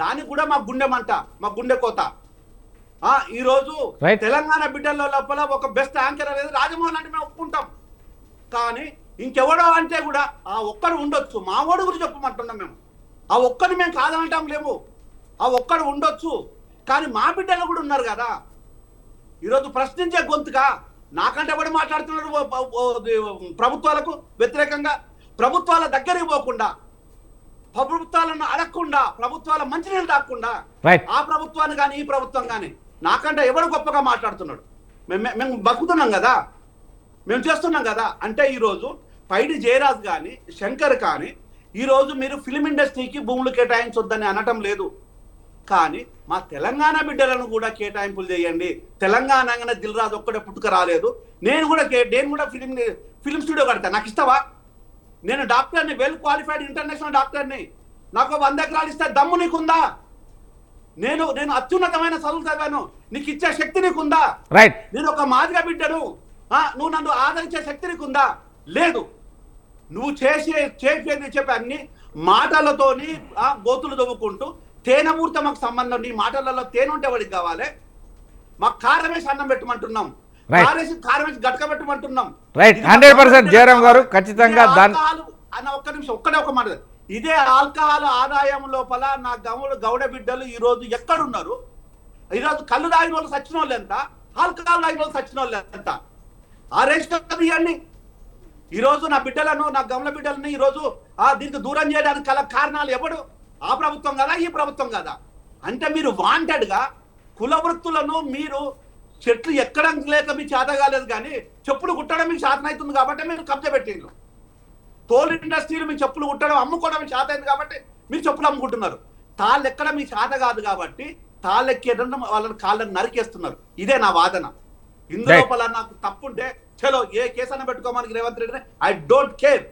దానికి కూడా మా గుండె మంట, మా గుండె కోత. ఈ రోజు తెలంగాణ బిడ్డల లోపల ఒక బెస్ట్ యాంకర్ అనేది రాజమోహన్ అంటే మేము ఒప్పుకుంటాం. కానీ ఇంకెవడో అంటే కూడా ఆ ఒక్కడు ఉండొచ్చు, మా ఓడి గురించి చెప్పమంటున్నాం మేము. ఆ ఒక్కడు మేము కాదనటం లేవు, ఆ ఒక్కడు ఉండొచ్చు. కానీ మా బిడ్డలు కూడా ఉన్నారు కదా. ఈరోజు ప్రశ్నించే గొంతుగా నాకంటే ఎవడు మాట్లాడుతున్నారు ప్రభుత్వాలకు వ్యతిరేకంగా? ప్రభుత్వాల దగ్గరికి పోకుండా, ప్రభుత్వాలను అడగకుండా, ప్రభుత్వాల మంచినీళ్ళు తాకుండా ఆ ప్రభుత్వాన్ని కానీ ఈ ప్రభుత్వం కానీ నాకంటే ఎవడు గొప్పగా మాట్లాడుతున్నాడు? మేము బతుకుతున్నాం కదా, మేము చేస్తున్నాం కదా. అంటే ఈరోజు పైడి జయరాజ్ కానీ శంకర్ కానీ ఈరోజు మీరు ఫిలిం ఇండస్ట్రీకి భూములు కేటాయించొద్దని అనటం లేదు. కానీ మా తెలంగాణ బిడ్డలను కూడా కేటాయింపులు చేయండి. తెలంగాణ దిల్ రాజు ఒక్కడే పుట్టుక రాలేదు. నేను కూడా ఫిలిం స్టూడియో కడతా, నాకు ఇస్తావా? నేను డాక్టర్ని, వెల్ క్వాలిఫైడ్ ఇంటర్నేషనల్ డాక్టర్ని. నాకు 100 ఎకరాలు ఇస్తే దమ్ము నీకుందా? నేను అత్యున్నతమైన చదువులు చదివాను, నీకు ఇచ్చే శక్తి నీకుందా? నేను ఒక మాదిగ బిడ్డను, నువ్వు నన్ను ఆదరించే శక్తి నీకుందా? లేదు. నువ్వు చేసేది చెప్పే అన్ని మాటలతోని గోతులు దవ్వుకుంటూ తేనెమూర్త మాకు సంబంధం. నీ మాటలలో తేనె ఉంటే వాడికి కావాలి. మాకు కారం వేసి అన్నం పెట్టమంటున్నాం, కారం వేసి గట్క పెట్టమంటున్నాం. 100% జయరాం గారు ఖచ్చితంగా అన్న ఒక్క నిమిషం, ఒక మాట. ఇదే ఆల్కహాల్ ఆదాయం లోపల నా గౌడ బిడ్డలు ఈ రోజు ఎక్కడున్నారు? ఈరోజు కళ్ళు తాగిన వాళ్ళు సచ్చిన వాళ్ళు ఎంత, ఆల్కహాల్ తాగిన వాళ్ళు సచ్చిన వాళ్ళు ఎంత? ఆ రేషన్ ఇవ్వండి. ఈరోజు నా బిడ్డలను, నా గమల బిడ్డలని ఈరోజు దీనికి దూరం చేయడానికి గల కారణాలు ఎవడు? ఆ ప్రభుత్వం కదా, ఈ ప్రభుత్వం కదా. అంటే మీరు వాంటెడ్గా కుల వృత్తులను మీరు చెట్లు ఎక్కడం లేక మీకు చేత కాలేదు, కానీ చెప్పులు కుట్టడం మీకు చేతన అవుతుంది కాబట్టి మీరు కబ్జా పెట్టిండ్రు. తోలు ఇండస్ట్రీలు మీ చెప్పులు కుట్టడం, అమ్ముకోవడం మీకు చేత అయింది కాబట్టి మీరు చెప్పులు అమ్ముకుంటున్నారు. తాళ్ళు ఎక్కడ మీకు చేత కాదు కాబట్టి తాళ్ళు ఎక్కేటం వాళ్ళని కాళ్ళని నరికేస్తున్నారు. ఇదే నా వాదన. ఇందులోపల నాకు తప్పుంటే చలో ఏ కేసు అన్న పెట్టుకోమని Revanth Reddy, I don't care.